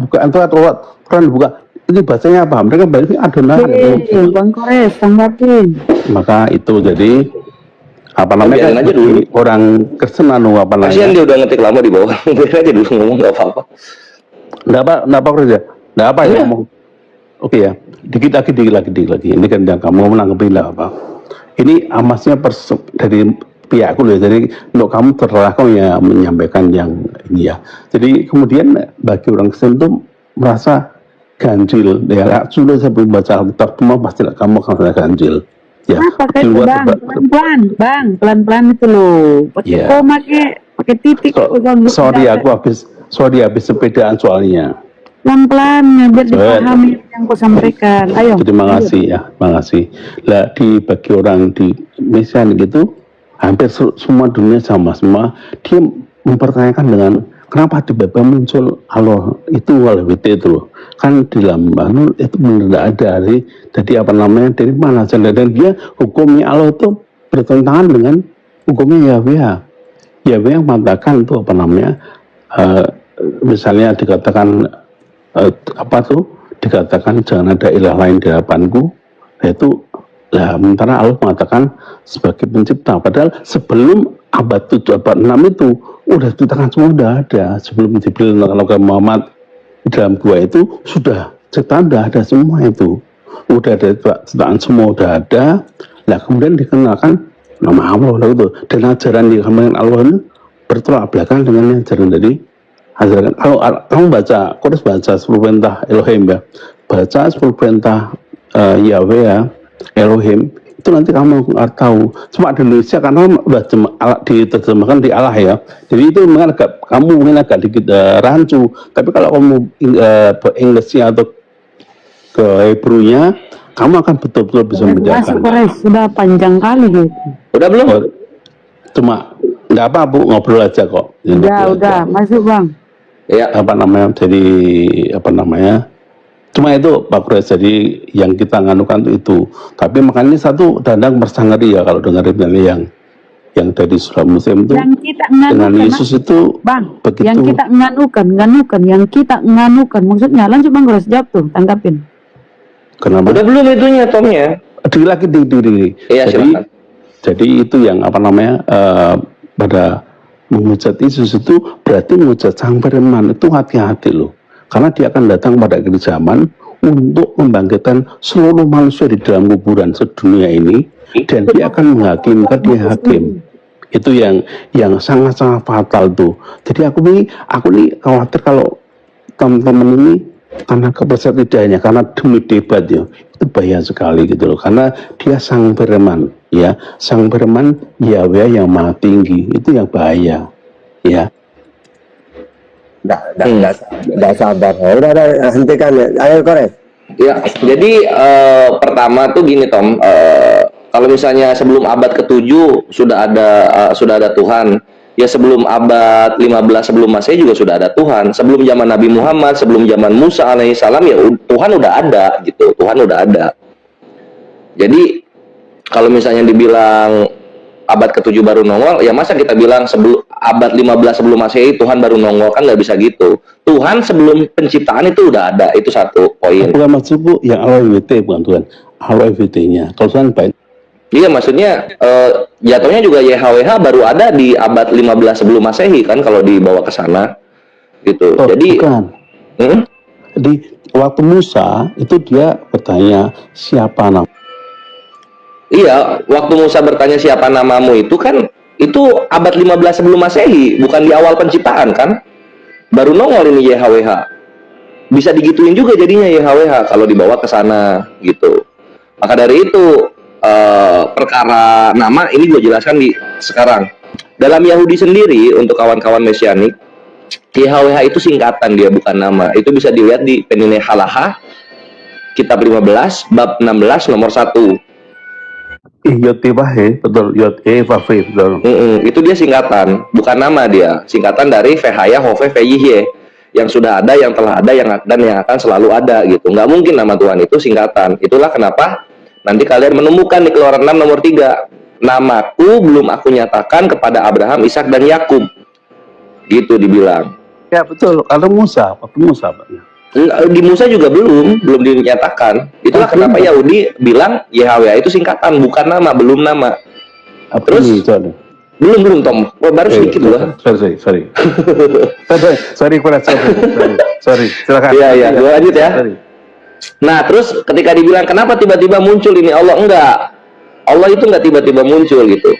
buka atau Quran buka, ini bacanya apa? Mereka balik Adonai. Bang Kores, tanggapin. Maka itu jadi apa namanya? Aja dulu. Orang Kristen apa namanya? Kasihan dia udah ngetik lama di bawah. Biarin aja dulu ngomong, nggak apa-apa. Nggak apa kerja. Nggak apa ya ngomong. Oke ya. Dikit lagi. Ini kan yang kamu menanggapi lah apa? Ini amasnya dari pihakku loh. Jadi untuk kamu terserah kamu ya menyampaikan yang ini ya. Jadi kemudian bagi orang Kristen itu merasa ganjil, ya sudah saya belum baca Alkitab semua pasti kamu akan merasa ganjil. Ya, pakai pelan-pelan itu loh. Pakai koma pakai titik. Sorry habis sepedaan soalnya. Pelan-pelan biar dipahami yang kau sampaikan. Ayo. Terima kasih ya, terima kasih. Lah bagi orang di Mesianik itu hampir semua dunia sama semua. Dia mempertanyakan dengan kenapa tiba-tiba muncul Allah itu itu loh. Kan di dalam itu benar ada jadi apa namanya dari mana dan dia hukumnya Allah itu bertentangan dengan hukumnya Yahweh yang mengatakan itu apa namanya misalnya dikatakan dikatakan jangan ada ilah lain di hadapanku, itu lah sementara Allah mengatakan sebagai pencipta, padahal sebelum abad 7 abad 6 itu udah ditekan semua udah ada. Sebelum Jibril menolong Muhammad dalam gua itu sudah ciptaan udah ada semua itu, udah ada ciptaan semua udah ada. Nah kemudian dikenalkan nama Allah itu, dan ajaran di kemudian Allah ini bertolak belakang dengan ajaran dari ajaran. Kalau kamu baca Quran, baca 10 perintah Elohim ya, baca 10 perintah Yahweh ya, Elohim, itu nanti kamu tahu. Cuma di Indonesia karena diterjemahkan di Allah ya, jadi itu kamu mungkin agak dikit rancu. Tapi kalau kamu Inggrisnya atau ke Hebrew-nya, kamu akan betul-betul bisa membedakan. Sudah panjang kali gitu. Udah belum? Cuma nggak apa Bu, ngobrol aja kok. Udah masuk Bang. Ya. Apa namanya? Jadi apa namanya? Cuma itu Pak Kures, jadi yang kita nganukan itu. Tapi makanya satu Dandang merasa ngeri ya kalau dengerin yang dari surah Muslim itu yang kita nganukan, dengan Yesus itu Bang, begitu. yang kita nganukan yang kita nganukan maksudnya, lanjut Bang Kures, jawab tuh, tanggapin. Kenapa? Udah belum itunya Tomnya? Lagi di. Iya, silakan. Jadi itu yang apa namanya pada menghujat Yesus itu berarti menghujat Sang Firman itu hati-hati loh, karena dia akan datang pada akhir zaman untuk membangkitkan seluruh manusia di dalam kuburan sedunia ini, dan dia akan menghakimkan, dia hakim. Itu yang sangat-sangat fatal tuh. Jadi aku nih khawatir kalau teman-teman ini karena kepercayaan, karena demi debat ya, itu bahaya sekali gitu loh, karena dia Sang Firman ya, Sang Firman Yahweh yang maha tinggi, itu yang bahaya ya. Nggak sabar. Udah hentikan ya. Ayo Kores. Ya, jadi pertama tuh gini Tom, kalau misalnya sebelum abad ke-7 sudah ada Tuhan, ya sebelum abad 15 sebelum Masehi juga sudah ada Tuhan. Sebelum zaman Nabi Muhammad, sebelum zaman Musa alaihissalam ya Tuhan udah ada gitu, Tuhan udah ada. Jadi kalau misalnya dibilang abad ke-7 baru nongol, ya masa kita bilang sebelum abad 15 sebelum Masehi Tuhan baru nongol, kan nggak bisa gitu. Tuhan sebelum penciptaan itu udah ada, itu satu poin. Bukan maksudku yang AWWT, bukan Tuhan, AWWT-nya. Kalau Tuhan baik. Iya, maksudnya jatuhnya juga YHWH baru ada di abad 15 sebelum Masehi kan kalau dibawa ke sana gitu. Jadi bukan. Di waktu Musa itu dia bertanya siapa nama. Iya, waktu Musa bertanya siapa namamu itu kan itu abad 15 sebelum Masehi, bukan di awal penciptaan kan? Baru nongol ini YHWH. Bisa digituin juga jadinya YHWH kalau dibawa ke sana gitu. Maka dari itu perkara nama ini gue jelaskan di sekarang. Dalam Yahudi sendiri untuk kawan-kawan Mesianik, YHWH itu singkatan, dia bukan nama. Itu bisa dilihat di Penine Halaha kitab 15 bab 16 nomor 1. Yotibah, betul, Yotibah, betul. Itu dia singkatan, bukan nama dia. Singkatan dari Vehaya Hove Veyihye, yang sudah ada, yang telah ada, dan yang akan selalu ada gitu. Nggak mungkin nama Tuhan itu singkatan. Itulah kenapa nanti kalian menemukan di Keluaran 6 nomor 3, namaku belum aku nyatakan kepada Abraham, Ishak dan Yakub. Gitu dibilang. Ya betul. Kalau Musa, waktu Musa, Pak. Di Musa juga belum dinyatakan. Itulah kenapa Yahudi bilang YHWH itu singkatan, bukan nama, belum nama. Terus belum Tom, baru sedikit loh. Sorry. Sorry. Silakan. Iya, gue lanjut ya. Sorry. Nah, terus ketika dibilang kenapa tiba-tiba muncul ini Allah, enggak. Allah itu enggak tiba-tiba muncul gitu.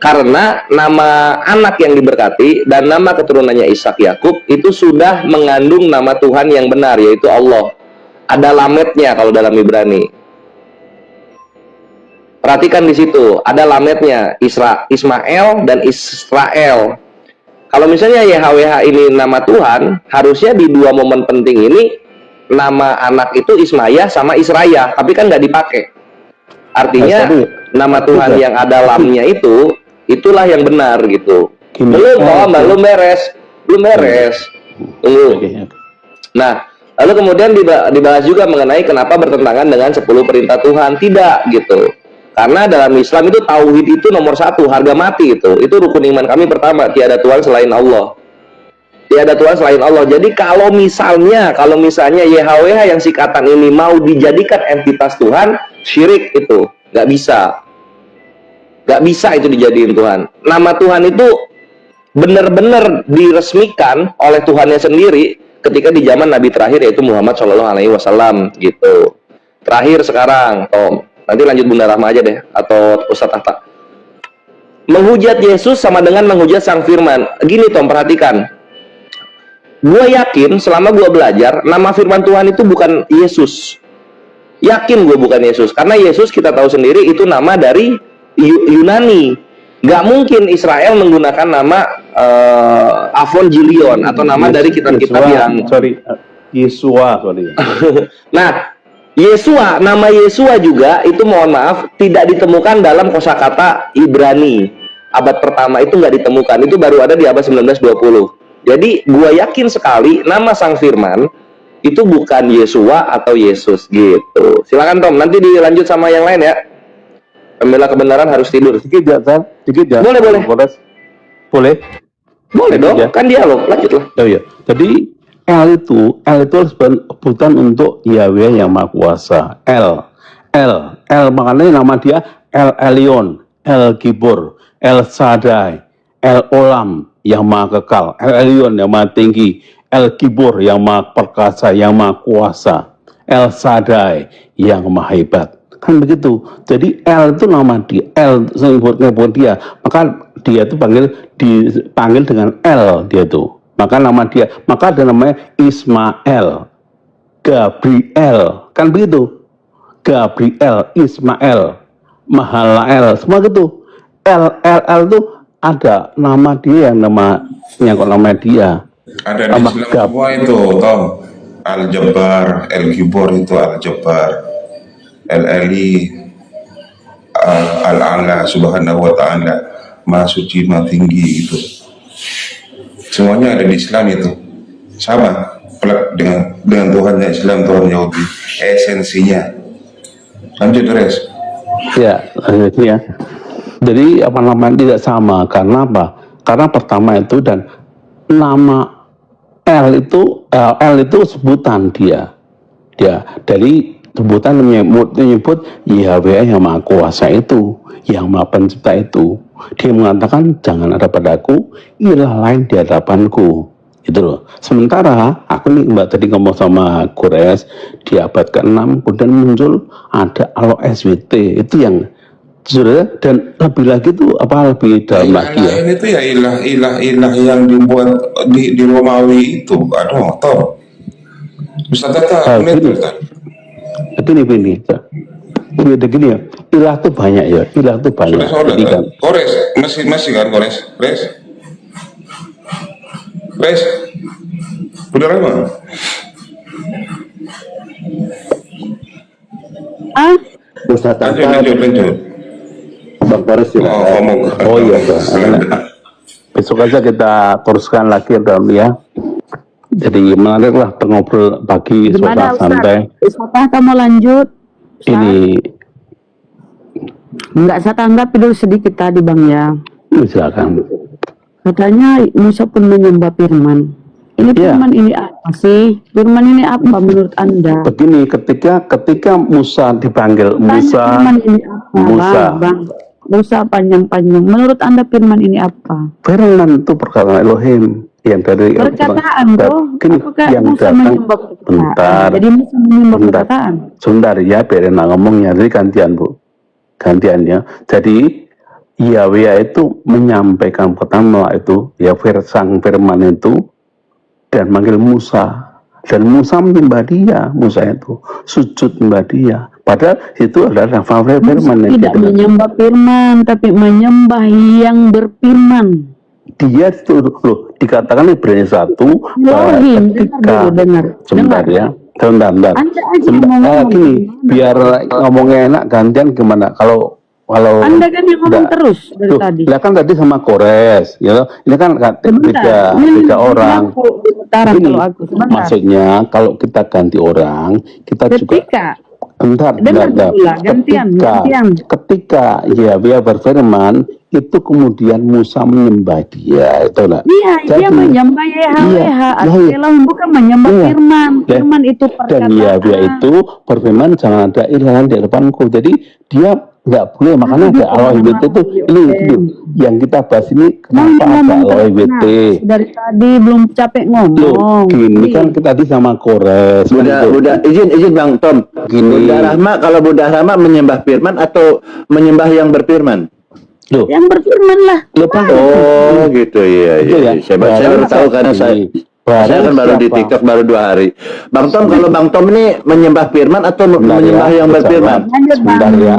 Karena nama anak yang diberkati dan nama keturunannya Ishak Yakub itu sudah mengandung nama Tuhan yang benar, yaitu Allah. Ada lametnya kalau dalam Ibrani. Perhatikan di situ, ada lametnya, Ismael dan Israel. Kalau misalnya YHWH ini nama Tuhan, harusnya di dua momen penting ini nama anak itu Ismaya sama Israya, tapi kan nggak dipakai. Artinya nama Tuhan yang ada lamnya itu, itulah yang benar gitu. Belum beres. Nah, lalu kemudian dibahas juga mengenai kenapa bertentangan dengan 10 perintah Tuhan. Tidak gitu. Karena dalam Islam itu tauhid itu nomor 1, harga mati itu rukun iman kami pertama, tiada Tuhan selain Allah. Tiada Tuhan selain Allah. Jadi kalau misalnya YHWH yang singkatan ini mau dijadikan entitas Tuhan, syirik itu nggak bisa itu dijadiin Tuhan. Nama Tuhan itu benar-benar diresmikan oleh Tuhannya sendiri ketika di zaman Nabi terakhir, yaitu Muhammad SAW gitu. Terakhir sekarang, Tom. Nanti lanjut Bunda Rahma aja deh, atau Ustadz Atta. Menghujat Yesus sama dengan menghujat Sang Firman. Gini Tom, perhatikan. Gue yakin selama gue belajar, nama firman Tuhan itu bukan Yesus. Yakin gue bukan Yesus. Karena Yesus kita tahu sendiri itu nama dari Yunani. Gak mungkin Israel menggunakan nama Avangelion atau nama dari kitab-kitab yang... Yesua. Nah, Yesua, nama Yesua juga itu mohon maaf tidak ditemukan dalam kosakata Ibrani. Abad pertama itu nggak ditemukan. Itu baru ada di abad 1920. Jadi gua yakin sekali nama Sang Firman itu bukan Yesua atau Yesus gitu. Silakan Tom, nanti dilanjut sama yang lain ya. Pembela kebenaran harus tidur. Dikit ya. Boleh. Boleh Boleh dong, ya. Kan dialog, lanjut lah. Oh iya. Jadi L itu sebutan untuk Yahweh yang Maha Kuasa. L makanya nama dia El Elyon, El Gibor, El Shaddai, El Olam yang Maha Kekal, El Elyon yang Maha Tinggi, El Gibor yang Maha Perkasa, yang Maha Kuasa, El Shaddai yang Maha Hebat. Kan begitu. Jadi El itu nama dia, El sebut dia, maka dia itu dipanggil dengan El dia tuh. Maka ada namanya Ismael, Gabriel, kan begitu. Gabriel, Ismael, Mahalael, semua gitu. L itu ada nama dia yang nama dia. Ada di Islam semua itu, Tom. Al-Jabbar, El-Gibor itu Al-Jabbar, El-Eli, Al-Ala, Subhanahu wa Ta'ala, Maha Suci, Maha Tinggi itu. Semuanya ada di Islam itu. Sama plek dengan Tuhannya Islam, Tuhan Yahudi. Esensinya. Lanjut, Res. Ya, ya. Jadi apa-namanya tidak sama. Karena apa? Karena pertama itu dan nama L itu sebutan dia dari sebutan menyebut Yahweh yang Maha Kuasa itu, yang Maha Pencipta itu. Dia mengatakan jangan ada padaku ilah lain di hadapanku, itu loh. Sementara aku nih Mbak tadi ngomong sama Gores di abad ke-6 kemudian muncul ada alo SWT itu yang sudah, dan lebih lagi tuh lebih dalam lagi ya. Ini tuh ya ilah yang dibuat di Romawi itu. Aduh, Tom. Ustaz Tata, begini ya, ilah tuh banyak ya, Sudah. Kan. Kores, masih kan Kores? Res, udah lama? Lanjut. Bang Boris juga. Oh iya, besok aja kita teruskan lagi ya. Jadi menariklah ngobrol pagi suasana santai. Ustaz kamu lanjut. Ustaz. Ini Enggak, saya tanggapi dulu sedikit tadi Bang ya. Silakan. Katanya Musa pun menyembah firman. Ini firman ini apa sih? Firman ini apa menurut Anda? Begini, ketika Musa dipanggil Firman ini apa? Bang. Musa panjang-panjang. Menurut Anda firman ini apa? Firman itu perkataan Elohim yang dari perkataan tuh. Yang Musa menyembah perkataan. Jadi Musa menyembah perkataan. Sebentar ya, biarin ngomongnya. Jadi gantiannya. Jadi Yahweh itu menyampaikan pertama itu ya sang firman itu dan manggil Musa, dan Musa menyembah dia. Musa itu sujud menyembah dia, padahal itu adalah firman yang tidak menyembah firman tapi menyembah yang berfirman. Dia itu loh dikatakan Ibrani 1 ketika sebentar. Gini biar ngomongnya enak, gantian gimana kalau Anda kan yang ngomong terus dari tadi. Lah kan tadi sama Kores, ya. Ini kan beda orang. Ini maksudnya kalau kita ganti orang, kita juga Ketika Yahweh berfirman, itu kemudian Musa menyembah dia, itu lah. Iya, dia menyembah Yahweh, bukan menyembah firman. Firman itu perkataan. Dan Yahweh itu berfirman jangan ada ilah di depanku. Jadi dia nggak boleh, makanya ada Allah itu ini yang kita bahas ini. Kenapa ada Allah dari tadi belum capek ngomong. Gini kan kita tadi sama Kores. Udah izin Bang Tom. Gini. Kalau Bunda Rahma menyembah firman atau menyembah yang berfirman? Loh. Yang berfirman lah. Oh gitu ya. Saya baru tahu karena saya kan baru di TikTok baru 2 hari. Bang Tom, kalau Bang Tom ini menyembah firman atau menyembah yang berfirman? Sebentar ya.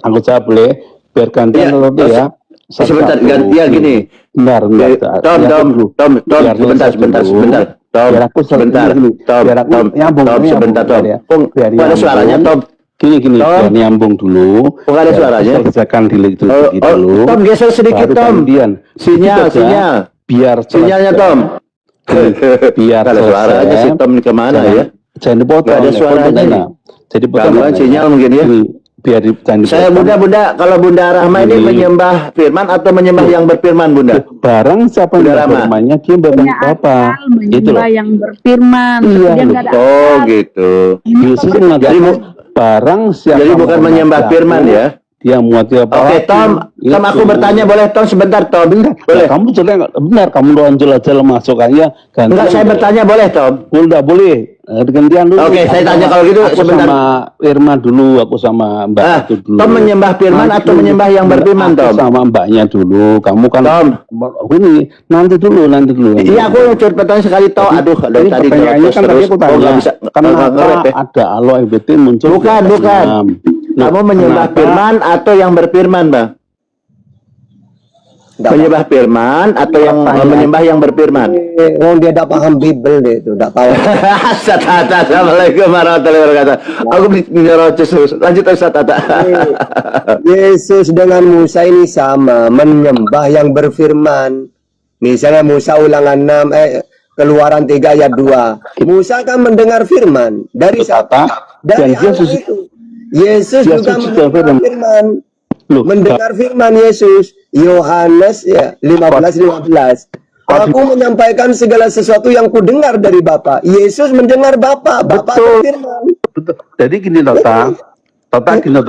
Aku jawab boleh. Biar gantian ya. Sebentar gantian gini. Bentar. Tom, sebentar. Tom, sebentar. Ada suaranya Tom. Gini, biar nyambung dulu. Ada suaranya. Selesaikan dulu. Tom, geser sedikit Tom. Sinyal. Biar sinyalnya Tom. Biar ada suaranya si Tom kemana ya? Jangan dipotong. Ada suaranya. Jadi potong sinyal mungkin ya. biar Saya Bunda, kalau Bunda Rahma ini menyembah firman atau menyembah yang berfirman, Bunda? Barang siapa yang berfirmannya dia berfirman apa? Itu loh. Yang berfirman. Iya. Dia nggak ada Oh akal. gitu. Yesus mengatakan barang siapa Jadi bukan menyembah firman ya? dia mengerti apa? Oke, Tom, aku bertanya boleh Tom sebentar Tom? Boleh. Kamu jelek, benar kamu doang aja masuk aja. Enggak, saya bertanya boleh Tom? Enggak boleh. Gantian dulu. Oke, saya tanya kalau gitu aku sebentar. sama Firman dulu, aku sama Mbak itu dulu. Tom menyembah firman atau menyembah yang berfirman, Tom? Sama Mbaknya dulu. Kamu kan Tom. Ini nanti dulu. Iya, aku cuma bertanya sekali Tom. Aduh, dari tadi pertanyaannya kan tadi aku tanya. nggak bisa. Kenapa ada Allah EBT muncul? Bukan. Kamu menyembah firman atau yang berfirman, Bang? Menyembah firman atau yang menyembah yang berfirman? Oh, dia tidak paham Bible deh itu, tidak tahu. Assalamualaikum warahmatullahi wabarakatuh. Aku menyerocos terus. Lanjut Ustaz Tata. Yesus dengan Musa ini sama, menyembah yang berfirman. Misalnya Musa ulangan 6 Keluaran 3 ayat 2. Musa kan mendengar firman dari siapa? Dari Allah itu. Yesus juga mendengar firman. Mendengar firman Yesus, Yohanes ya 15:15. Aku menyampaikan segala sesuatu yang kudengar dari Bapa. Yesus mendengar Bapa berfirman. Betul. Jadi gini Tata gini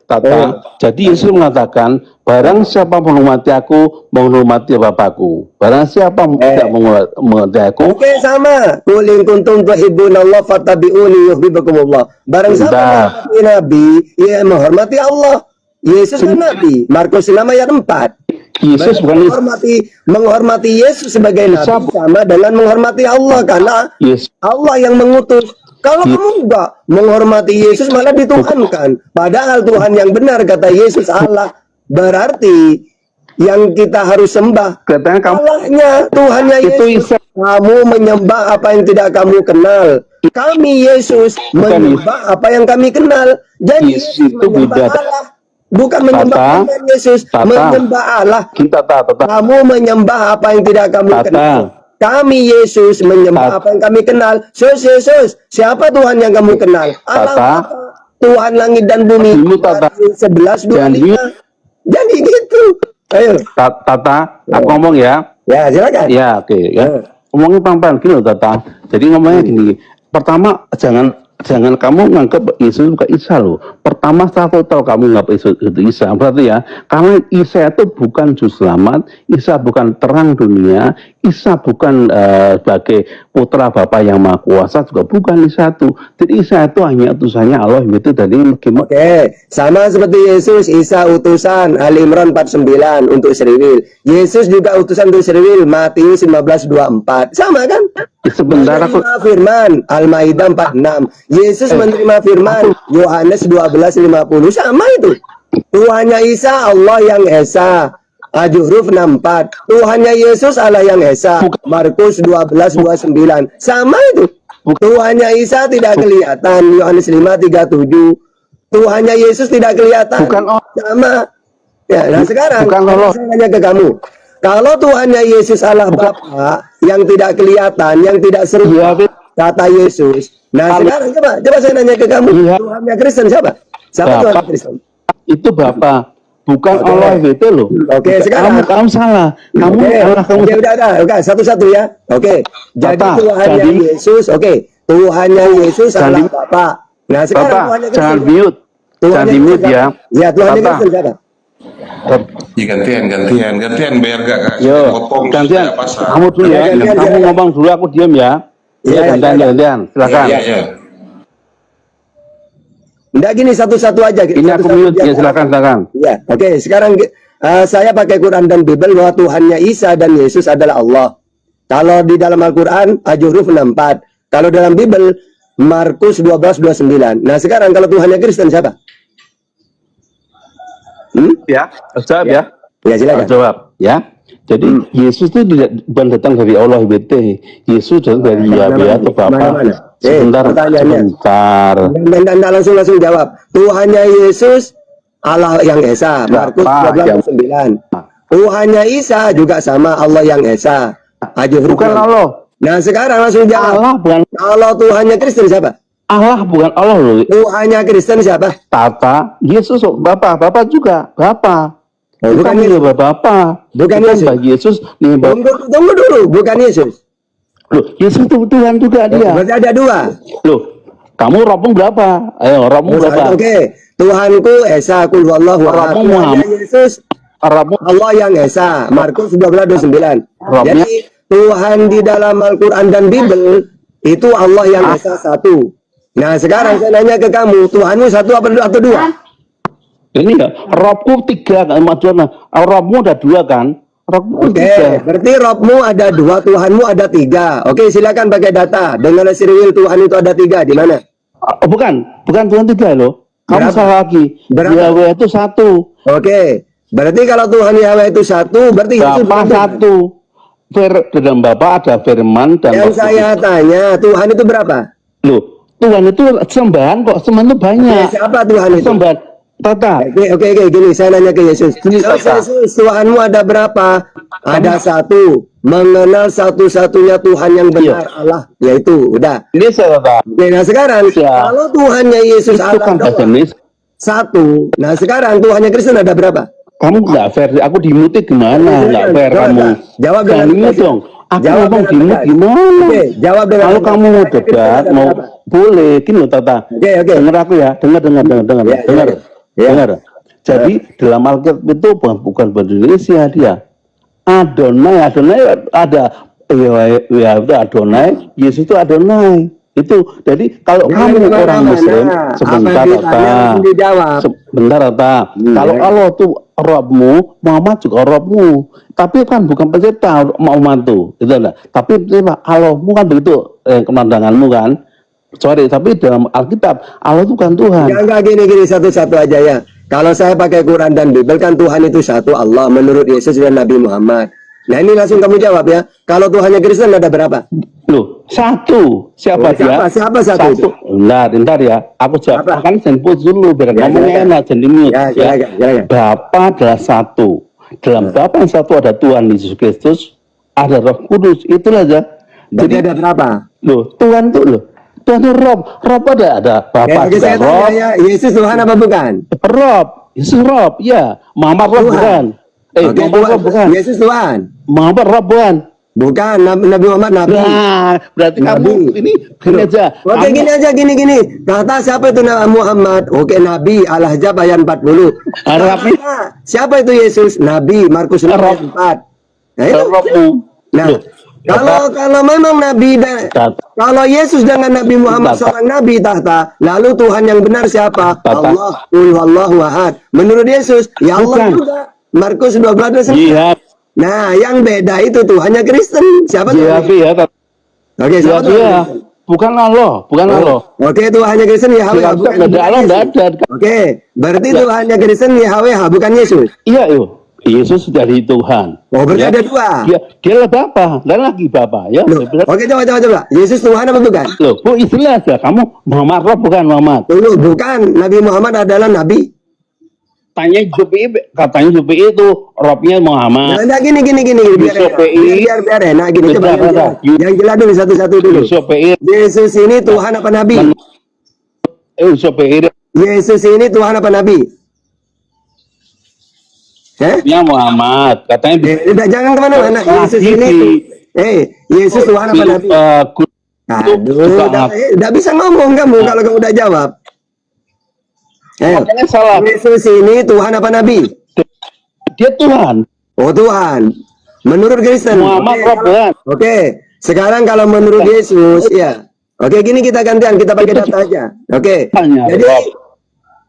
Tata. Jadi Yesus mengatakan, barang siapa menghormati aku, menghormati Bapakku. Barang siapa tidak menghormati aku. Oke, sama. Qul in kuntum tuhibbunallah fattabi'uni yuhibbukumullah. Barang siapa menghormati Nabi, ya menghormati Allah. Yesus kan Nabi. Markus 6 ayat 4. Yesus bukan menghormati Yesus sebagai Nabi sama dengan menghormati Allah karena Allah yang mengutus. Kalau kamu enggak menghormati Yesus malah dituhankan. Padahal Tuhan yang benar kata Yesus Allah. Berarti yang kita harus sembah Allahnya, Tuhannya Yesus. Kamu menyembah apa yang tidak kamu kenal. Kami Yesus menyembah apa yang kami kenal. Jadi Yesus menyembah Allah. Bukan menyembah Yesus, menyembah Allah. Kamu menyembah apa yang tidak kamu kenal. Kami Yesus menyembah apa yang kami kenal. Yesus, siapa Tuhan yang kamu kenal? Allah, Tuhan langit dan bumi. 11:25. Jadi gitu. Ayo. Tata, aku ngomong ya. Ya, silakan. Ya, oke ya. Ngomongnya pelan-pelan gini loh, Tata. Jadi ngomongnya gini. Pertama, jangan kamu nganggap Yesus bukan Isa loh. Pertama setelah tahu kamu nganggap Yesus itu Isa, berarti ya, karena Isa itu bukan juru selamat, Isa bukan terang dunia, Isa bukan sebagai putra Bapa yang Maha Kuasa, juga bukan Isa itu. Jadi Isa itu hanya utusannya Allah itu dari gimana? Oke, sama seperti Yesus, Isa utusan Ali Imran 49 untuk Israel. Yesus juga utusan untuk Israel, Matius 15:24. Sama kan? Sebentar aku firman Al-Maidah 46. Yesus menerima firman Yohanes 12:50. Sama itu. Tuhannya Isa Allah yang Esa. Al-Zuhruf 64. Tuhannya Yesus Allah yang Esa. Markus 12:29. Sama itu. Tuhannya Isa tidak kelihatan. Yohanes 5:37. Tuhannya Yesus tidak kelihatan. Sama. Ya, nah sekarang saya nanya ke kamu. Kalau Tuhannya Yesus Allah Bapa yang tidak kelihatan, yang tidak seru, kata Yesus. Nah sekarang coba saya nanya ke kamu, Tuhannya Kristen siapa? Siapa Tuhan Kristen? Itu Bapa, bukan Allah itu loh. Oke, sekarang kamu salah. Kamu salah. Udah. Oke, satu-satu ya. Oke. Jadi Tuhannya Yesus, Tuhannya Yesus Allah Bapa. Nah sekarang Tuhannya Kristen. Jangan mute. Jangan di mute ya. Ya, Tuhannya Kristen siapa? Ya gantian biar gak yo gantian kamu dulu ya, kamu ngomong dulu aku diam ya. Iya, gantian silakan. Iya. Enggak gini satu-satu aja. Ini aku mute ya, silakan. Ya, oke. Sekarang saya pakai Quran dan Bible bahwa Tuhannya Isa dan Yesus adalah Allah. Kalau di dalam Al-Quran Al-Zuhruf 64. Kalau dalam Bible Markus 12:29. Nah sekarang kalau Tuhannya Kristen siapa? Ya, jawab ya. Ya silakan. Jawab ya. Jadi Yesus itu bukan datang dari Allah BT. Yesus datang dari Yahweh atau Bapa. Sebentar. Langsung jawab. Tuhannya Yesus Allah yang Esa. Markus 12:29. Tuhannya Isa juga sama Allah yang Esa. Bukan Allah. Nah sekarang langsung jawab. Allah, kalau Tuhannya Kristen siapa? Allah bukan Allah loh. Tuhannya Kristen siapa? Tata, Yesus, Bapak juga, Bapak. Oh, bukan Yesus. Yesus. Bapak. Bukan Bukan Yesus. bagi Yesus nih, Bapak. Tunggu dulu, bukan Yesus. Loh, Yesus itu Tuhan juga dia. Berarti ada dua. Loh, kamu rohmu berapa? Ayo, rohmu berapa? Oke, Tuhanku Esa, Qul huwallahu ahad. Rohmu Muhammad. Yesus, Rohmu Allah yang Esa. Markus 12:29. Rohnya- Jadi Tuhan di dalam Al-Quran dan Bible itu Allah yang Esa satu. Nah sekarang saya nanya ke kamu, Tuhanmu satu atau dua? ini ya, rohku 3 kan, maksudnya. Rohmu ada 2 kan? Rohmu Oke, 3. berarti Robmu ada 2, Tuhanmu ada 3. Oke, silakan pakai data. Dengan Sirwil Tuhan itu ada 3 di mana? Oh, bukan Tuhan 3 loh. Kamu Berapa? salah lagi. Berapa? Yahweh itu 1. Oke, berarti kalau Tuhan Yahweh itu 1, berarti Yesus Bapa bukan Tuhan. 1. Dalam Bapa ada firman dan Yang Roh saya Kudus. tanya, Tuhan itu berapa? Loh, Tuhan itu sembahan kok, sembahan itu banyak. Siapa Tuhan itu? Sembahan Tata. Oke, gini, saya nanya ke Yesus. Gini, Kalau Tata. Yesus, Tuhanmu ada berapa? Ada 1. Mengenal satu-satunya Tuhan yang benar, Allah, yaitu udah. Ini saya kata. Oke, nah sekarang Ya. kalau Tuhannya Yesus Itu Allah kan bahasa doang, Indonesia. 1. Nah sekarang Tuhannya Kristen ada berapa? Kamu nggak fair. Aku dimuti gimana? Nggak fair Jawab, kamu. jawab dengan Jangan dimut tegas. dong. Aku Jawab ngomong dengan dimut tegas. gimana? Oke, jawab dengan Kalau tegas. kamu mau Tuhannya Kristen debat, ada mau berapa? boleh. Gini loh, Tata. Oke. Dengar aku ya. Dengar. Ya, Dengar. ya. Dengar. Jadi dalam Alkitab itu bukan bahasa Indonesia dia. Adonai ada ya itu Adonai, Yesus itu Adonai. Itu jadi kalau Jangan kamu orang kemana-mana. Muslim sebentar Apa ditanya Tata. langsung dijawab. Sebentar Tata. Kalau ya. Allah tuh Robmu, Muhammad juga Robmu. Tapi kan bukan pencipta Muhammad tuh, gitu lah. Tapi Allahmu kan begitu kemandanganmu kan. Sorry, tapi dalam Alkitab Allah itu kan Tuhan. Enggak gini satu-satu aja ya. Kalau saya pakai Quran dan Bible kan Tuhan itu satu, Allah menurut Yesus dan Nabi Muhammad. Nah ini langsung kamu jawab ya. Kalau Tuhannya Kristen ada berapa? Loh, 1. Siapa dia? Siapa satu itu? Bentar ya. Aku jawab. Apa? Kan jangan putus dulu biar Ya, ngomongnya silakan. enak, jadi mute. Ya, silakan. Bapa adalah 1. Dalam Bapa yang 1 ada Tuhan Yesus Kristus, ada Roh Kudus. Itulah aja. Jadi ada berapa? Loh, Tuhan tuh loh. Tuhan itu Rob ada Bapa Oke, juga saya tanya Rob. ya, Yesus Tuhan apa bukan? Rob, Yesus Rob, ya. Muhammad Rob Tuhan. bukan. Oke, Muhammad Rob bukan. Yesus Tuhan. Muhammad Rob bukan. Bukan, Nabi Muhammad Nabi. Nah, berarti Nabi. kamu ini gini aja. Oke, gini. Kata siapa itu Nabi Muhammad? Oke, Nabi Al-Ahzab ayat 40. Nabi. Siapa itu Yesus? Nabi Markus 6 ayat 4. Nah, itu. Robmu. Nah, kalau memang Nabi dan kalau Yesus dengan Nabi Muhammad seorang Nabi tahta, lalu Tuhan yang benar siapa? Allah, Qul huwallahu ahad. Menurut Yesus, ya Allah Bukan. juga. Markus 12:9. Iya, Nah, yang beda itu Tuhannya Kristen. Siapa iya, Tuhan? iya. Oke, siapa Tuhan Iya. Kristen? Bukan Allah, bukan Allah. Oke, Tuhannya Kristen Yahweh, Tidak bukan ada Allah, Yesus. tidak ada. Oke, berarti Ya. Tuhannya Kristen Yahweh, bukan Yesus. Iya, yuk. Yesus dari Tuhan. Oh, berarti Ya. ada dua. Dia lah Bapa, dan lagi Bapa, ya. Loh, oke, coba. Yesus Tuhan apa bukan? Loh, bu istilah aja. Kamu Muhammad Rob bukan Muhammad. Tunggu, bukan. Nabi Muhammad adalah Nabi. Katanya JPI itu Robnya Muhammad. Nah, gini. Biar enak gini. Coba yang jelas dulu satu-satu dulu. JPI, Yesus ini Tuhan apa Nabi? JPI Yesus ini Tuhan apa Nabi? Robnya Muhammad. Katanya Udah jangan kemana-mana. Yesus ini, Yesus Tuhan apa Nabi? Aduh, udah bisa ngomong kamu kalau kamu udah jawab. Makanya salah. Yesus ini Tuhan apa Nabi? Dia Tuhan. Oh Tuhan. Menurut Kristen. Muhammad Rob. Oke. Sekarang kalau menurut Yesus, ya. Oke, gini kita gantian, kita pakai data aja. Oke. Jadi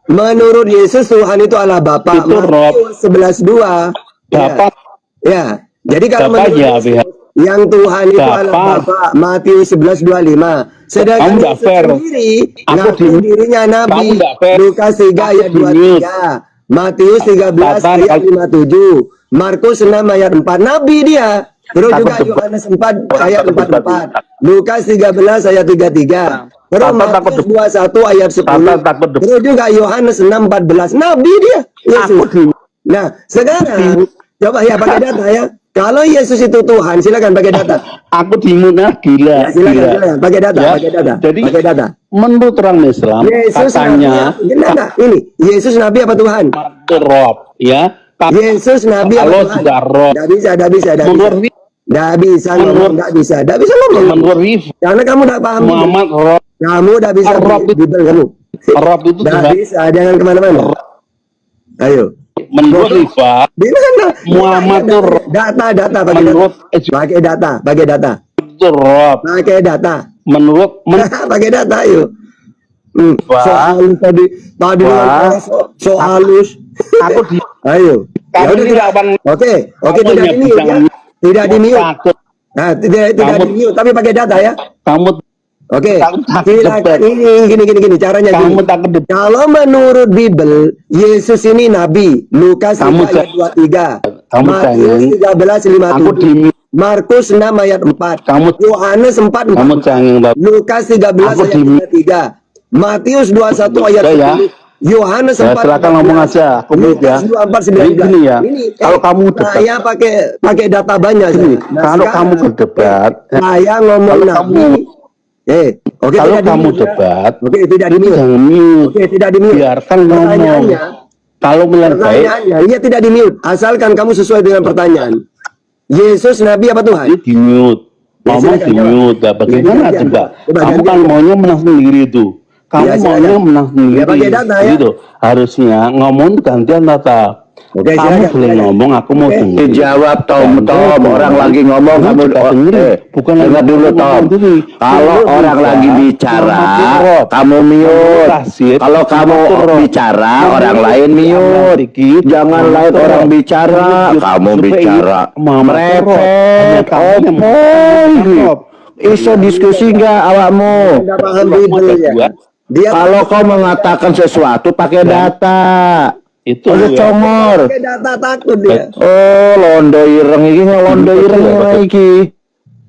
menurut Yesus Tuhan itu adalah Bapa. Itu Rob. 11:2. Bapak. Ya. Jadi kalau Bapak menurut ya, Yesus, yang Tuhan itu Bapak. adalah Bapa. Matius 11:25. Sedangkan Kamu nggak Yesus fair. sendiri Aku ngaku dirinya Nabi. Kamu nggak fair. Lukas 3 ayat Aku di-mute. 23. Matius 13 Tatan, ayat 57. Markus 6 ayat 4. Nabi dia. Terus Takut juga debat. Yohanes 4 ayat 44. Lukas 13 ayat 33. Terus Tatan, takut Matius debat. 21 ayat 10. Tatan, takut debat. Terus juga Yohanes 6:14. Nabi dia. Yesus. Aku di- Nah, sekarang coba ya pakai data ya. Kalau Yesus itu Tuhan, silakan pakai data. Aku dimuna gila. Ya, silakan, pakai data, Ya. pakai data. Jadi pakai data. menurut orang Islam Yesus katanya Nabi, enggak, ini Yesus Nabi apa Tuhan? Rob, ya. Yesus Nabi apa Allah Tuhan? juga Rob. Nggak bisa Menurut ngomong, nggak bisa ngomong. menurut Rif, Karena kamu nggak paham. Muhammad Rob. Kamu nggak bisa Rob itu- Bible kamu. Rob itu Nggak Tuhan. bisa, jangan kemana-mana. Ayo. Menurut Rifa, Di mana? Muhammad tuh Data, pakai menurut data. Pakai data. itu Rob. Pakai data. Menurut Pakai data, ayo. Wah. Soal tadi Wah. soal halus. aku di Ayo. Ya kamu udah ini tidak. lawan Oke, kamu tidak hanya di mute ya. bisa Tidak di mute. takut. Nah, tidak Kamu- di mute, tapi pakai data ya. Kamu Oke. Kamu takut Silakan. debat. Gini caranya kamu gini. takut debat. Kalau menurut Bible, Yesus ini nabi. Lukas 5 Kamu ayat 23. kamu Matius jangan- 13:57. Aku di Markus 6 ayat 4. Kamu- Yohanes 4 kamu jangan Bapak. Lukas 13 Aku ayat di- 3. Matius 21 ayat Ya. 10. Yohanes Ya, 4. silakan ngomong aja. Aku mute ya. Lukas 24 19. Gini ya. Ini, Kalau kamu debat. saya pakai data banyak. Gini, Nah, kalau sekarang, kamu berdebat, saya ngomong kalau nabi. kamu- Oke, kalau tidak di kamu mute, ya. debat, Oke, tidak di mute. jangan mute. Oke, tidak di mute. Biarkan ngomong. Pertanyaannya, Kalau yang baik, pertanyaannya, iya tidak di mute. Asalkan kamu sesuai dengan pertanyaan. Yesus Nabi apa Tuhan? ini di mute. Ya, Ngomong silakan, di jawab. mute. Nah, bagaimana Ya, coba? coba Kamu gantian. kan maunya menang sendiri itu. Kamu Ya, silakan. maunya menang sendiri. Ya, pakai data, ya. Gitu. Harusnya ngomong gantian data. Oke, kamu silakan, boleh silakan. ngomong, aku mau Oke. dengar. Dijawab Tom, Gantian. orang lagi ngomong Kamu kamu juga dengerin. Bukan lagi dengar dulu ngomong Tom. sendiri. Kalau Menurut orang Rifa, lagi bicara, Muhammad kamu mute. Tasir, Kalau kamu Muhammad bicara, Menurut orang lain mute. Dikit, Jangan Muhammad lain orang Rob. bicara, kamu Supaya bicara. Muhammad Rob. Merepet, Hanya kamu yang opo. Iso diskusi nggak awakmu? Tidak paham Bible ya. Dia Kalau kau mengatakan sesuatu pakai data. itu Ojo ya. congor. pakai data takut dia. Oh, londo ireng iki londo ireng iki.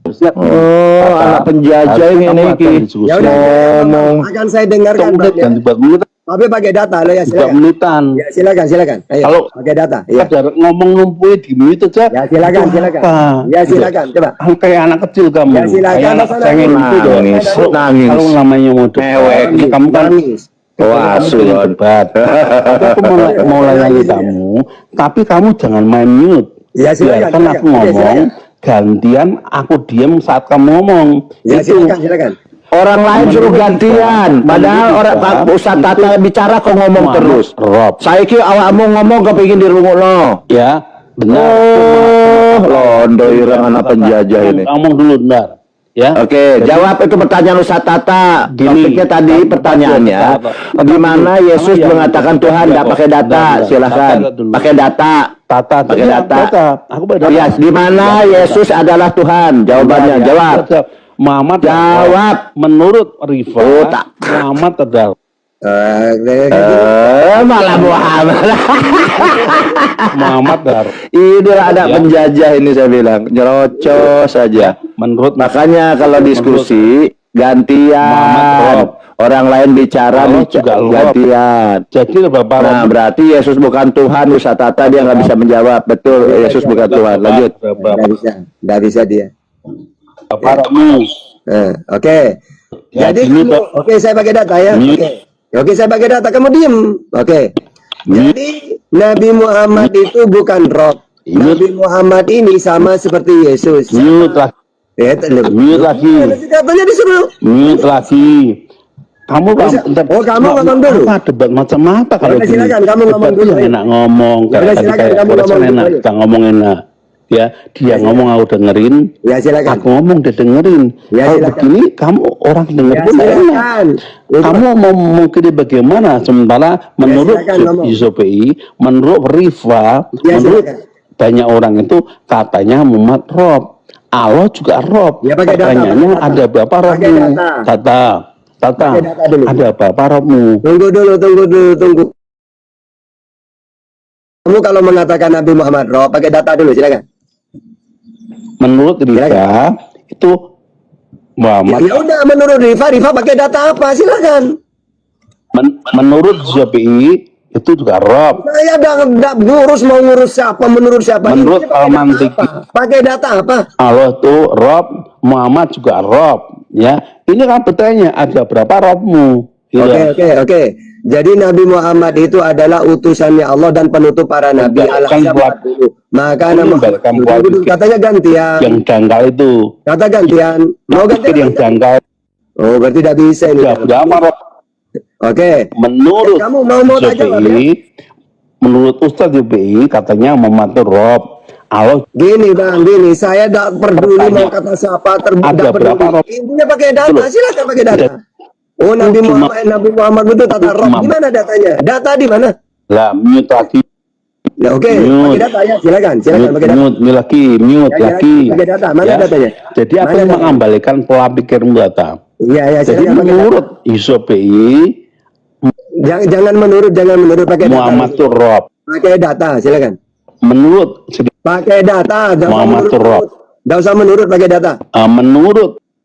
Oh, anak penjajah ini iki. Ya udah, Ngomong. akan saya dengarkan Kamu Bang, ya. ganti buat menit, Tapi pakai data lah ya, buat silakan. menitan. Ya, silakan. Ayo, Kalau pakai data. Ya. Kadar ngomong numpui di menit aja. Ya, silakan. Itu apa? Ya, Gitu. silakan. Coba. Kayak anak kecil kamu. Ya, silakan. Kayak anak Sana. cengeng gitu dong. Nangis, Kalau- nangis. Kalau namanya mau debat, Mewek. kamu kan Nangis. Wah, kamu pengen Sulon. debat. Tapi aku mau layani kamu, tapi kamu jangan main mute. Ya, silakan, Biarkan silakan. aku Oke, ngomong, gantian aku diem saat kamu ngomong. Ya, Itu. silakan. Orang lain suruh gantian. Padahal Menurut orang Rifa, Pak Ustaz Tata bicara kok ngomong Muhammad terus. Rob. Saiki awakmu ngomong kepingin dirungokno. Ya, benar. Oh, londo ireng anak penjajah ini. Ngomong dulu, benar. Ya. Oke, jawab itu pertanyaan Ustaz Tata. Gini. Topiknya tadi pertanyaannya, di mana Yesus mengatakan Tuhan nggak pakai data? Silahkan pakai data. Tata, Pakai data. Aku pakai data. Ya, di mana Yesus adalah Tuhan? Jawabannya, Ya, jawab. Muhammad Jawab. menurut Rifa, Oh, tak. Muhammad adalah Malah Muhammad. Muhammad adalah Ini ada Ya. penjajah ini saya bilang, nyerocos saja. menurut Makanya kalau diskusi Muhammad gantian, Rob. orang lain bicara Allah juga Rob. gantian. jadi Bapak Nah, berarti Yesus bukan Tuhan, Ustaz Tata dia nggak bisa menjawab. Betul, Yesus bukan Tuhan. Lanjut. Nggak bisa dia. Bapak Romu. Oke. Ya, Jadi gini, kamu, Pak. oke saya pakai data ya. Oke saya pakai data. Kamu diem. Oke. Jadi Nabi Muhammad itu bukan Rob. Nabi Muhammad ini sama seperti Yesus. Mute lah, Ya, mute lagi, katanya disuruh. mute lagi. Kamu Oh, kamu ngomong dulu. Apa debat macam apa kalau Ya, gini? silakan, kamu ngomong Debat dulu, yang ayo. enak ngomong. Ya, Kayak silakan, tadi kamu kayak ngomong enak, dulu, ayo. kita ngomong enak. Ya, dia ngomong aku dengerin. Ya silakan. Aku ngomong dia dengerin. Ya, Kalau silakan. begini kamu orang denger Ya pun enak. silakan. Kamu mau mungkin bagaimana? Sementara menurut silakan, ngomong. YSPI, menurut Rifa, Ya, menurut silakan. banyak orang itu katanya Muhammad Rob. Allah juga Rob. Ya, pakai data, Pertanyaannya pakai data. ada berapa Pakai Robmu? data. Tata. Pakai data dulu. Ada berapa Robmu? Tunggu dulu. Kamu kalau mengatakan Nabi Muhammad Rob, pakai data dulu, silakan. Menurut Rifa itu Muhammad. Ya udah, menurut Rifa pakai data apa? Silakan. Menurut YSPI itu juga Rob. Saya udah ngurus mau ngurus siapa, menurut siapa? Menurut Ini pakai data Al-Mantiki. apa? Pakai data apa? Allah itu Rob, Muhammad juga Rob. Ya, ini kan bertanya ada berapa robmu? Gitu. Oke. Jadi Nabi Muhammad itu adalah utusannya Allah dan penutup para nabi. Al-Ahzab 40. Maka nama katanya gantian. Yang janggal itu. Kata gantian. Mau gantian yang janggal. Oh, berarti tidak bisa ini. Berapa rob? Oke. Menurut kamu mau tanya JPI, menurut Ustadz JPI katanya mematur rob. Allah gini bang, saya tidak peduli mau kata siapa ada berapa rob? Intinya pakai data, silakan pakai data. Oh Nabi Muhammad itu tata rob, gimana datanya? Data di mana? Lah mute lagi. Ya oke, pakai data ya, silakan pakai data. Mute lagi. Pakai data, mana datanya? Jadi aku mengembalikan pola pikirmu data. Iya, jadi menurut ISOPI jangan menurut pakai data. Muhammad Rob. Pakai data, silakan. Menurut pakai data, Muhammad Rob. Enggak usah menurut pakai data.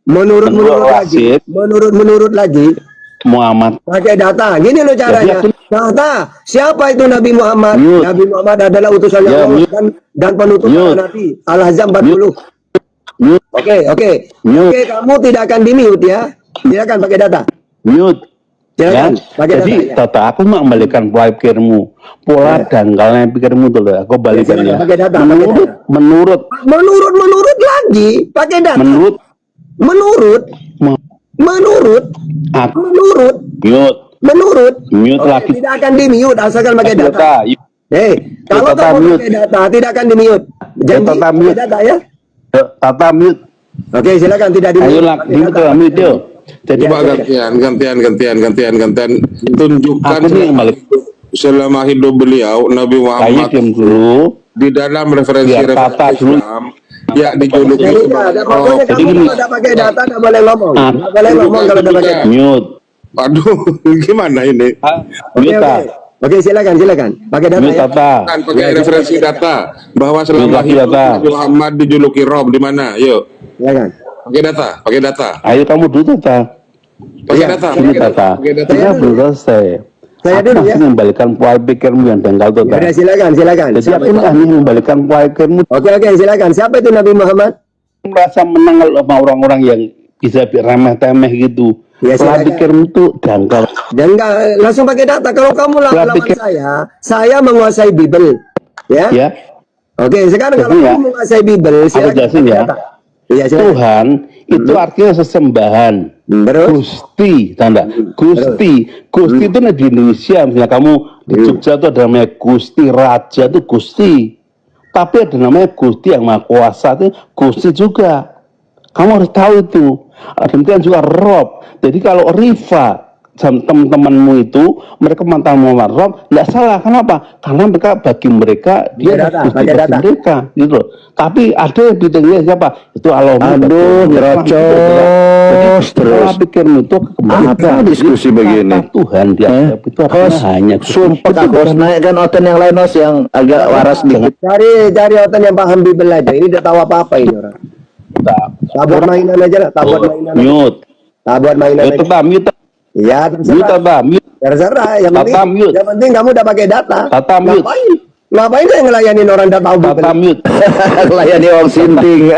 Menurut lagi. Muhammad. Pakai data. Gini loh caranya. Data. Siapa itu Nabi Muhammad? Nabi Muhammad adalah utusan Allah dan penutup Nabi. Al-Ahzab 40. Oke, kamu tidak akan di-mute ya. Silakan pakai data. Mute. Silakan, jadi tata aku mengembalikan pola pikirmu, pola dangkalnya pikirmu tuh loh. Aku balikan ya. Menurut lagi, pakai data. Menurut. Mute lagi. Tidak akan di-mute asalkan pakai data. Kalau kamu pakai data tidak akan di-mute. Janji pakai data ya. Tata mute. Oke, silakan tidak di-mute. Ayo mute. Jadi coba gantian tunjukkan selama hidup beliau Nabi Muhammad di dalam referensi Islam ya dijuluki jadi tidak pakai data tidak boleh ngomong kalau tidak pakai mute. Aduh, gimana ini? Oke, silakan pakai data ya. Kan pakai referensi data bahwa selama hidup Nabi Muhammad dijuluki Rob di mana? Yuk. Silakan. Pakai data. Ayo kamu dulu data. Pakai data. Saya belum selesai. Saya dulu ya. Mengembalikan pola pikirmu yang dangkal total. Ya, silakan. Jadi aku hanya mengembalikan pola pikirmu. Oke, silakan. Siapa itu Nabi Muhammad? Merasa menang sama orang-orang yang bisa remeh-temeh gitu. Ya, pola pikirmu itu dangkal. Jangan langsung pakai data. Kalau kamu lawan saya menguasai Bible. Ya. Oke, sekarang kalau kamu menguasai Bible, aku jelasin ya. Tuhan itu artinya sesembahan. Gusti, tanda. Gusti itu di Indonesia, misalnya kamu di Jogja itu ada namanya Gusti, Raja itu Gusti. Tapi ada namanya Gusti yang Maha Kuasa itu Gusti juga. Kamu harus tahu itu. Demikian juga Rob. Jadi kalau Rifa teman-temanmu itu mereka mantan Muhammad Rob, tidak salah. Kenapa? Karena bagi mereka dia bagi mereka gitu loh. Tapi ada yang bidangnya siapa? Itu Allah. Aduh, nyerocos terus. Pikirmu itu apa diskusi begini? Tuhan dia itu hanya sumpah harus naikkan oten yang lain yang agak waras dikit. Cari oten yang paham Bible aja. Ini udah tahu apa ini orang. Tabur mainan aja lah. Mute. Tabur mainan aja. Iya, terserah. Yang penting kamu udah pakai data. Ngapain saya ngelayanin orang udah tahu Bible? Ngelayani orang sinting.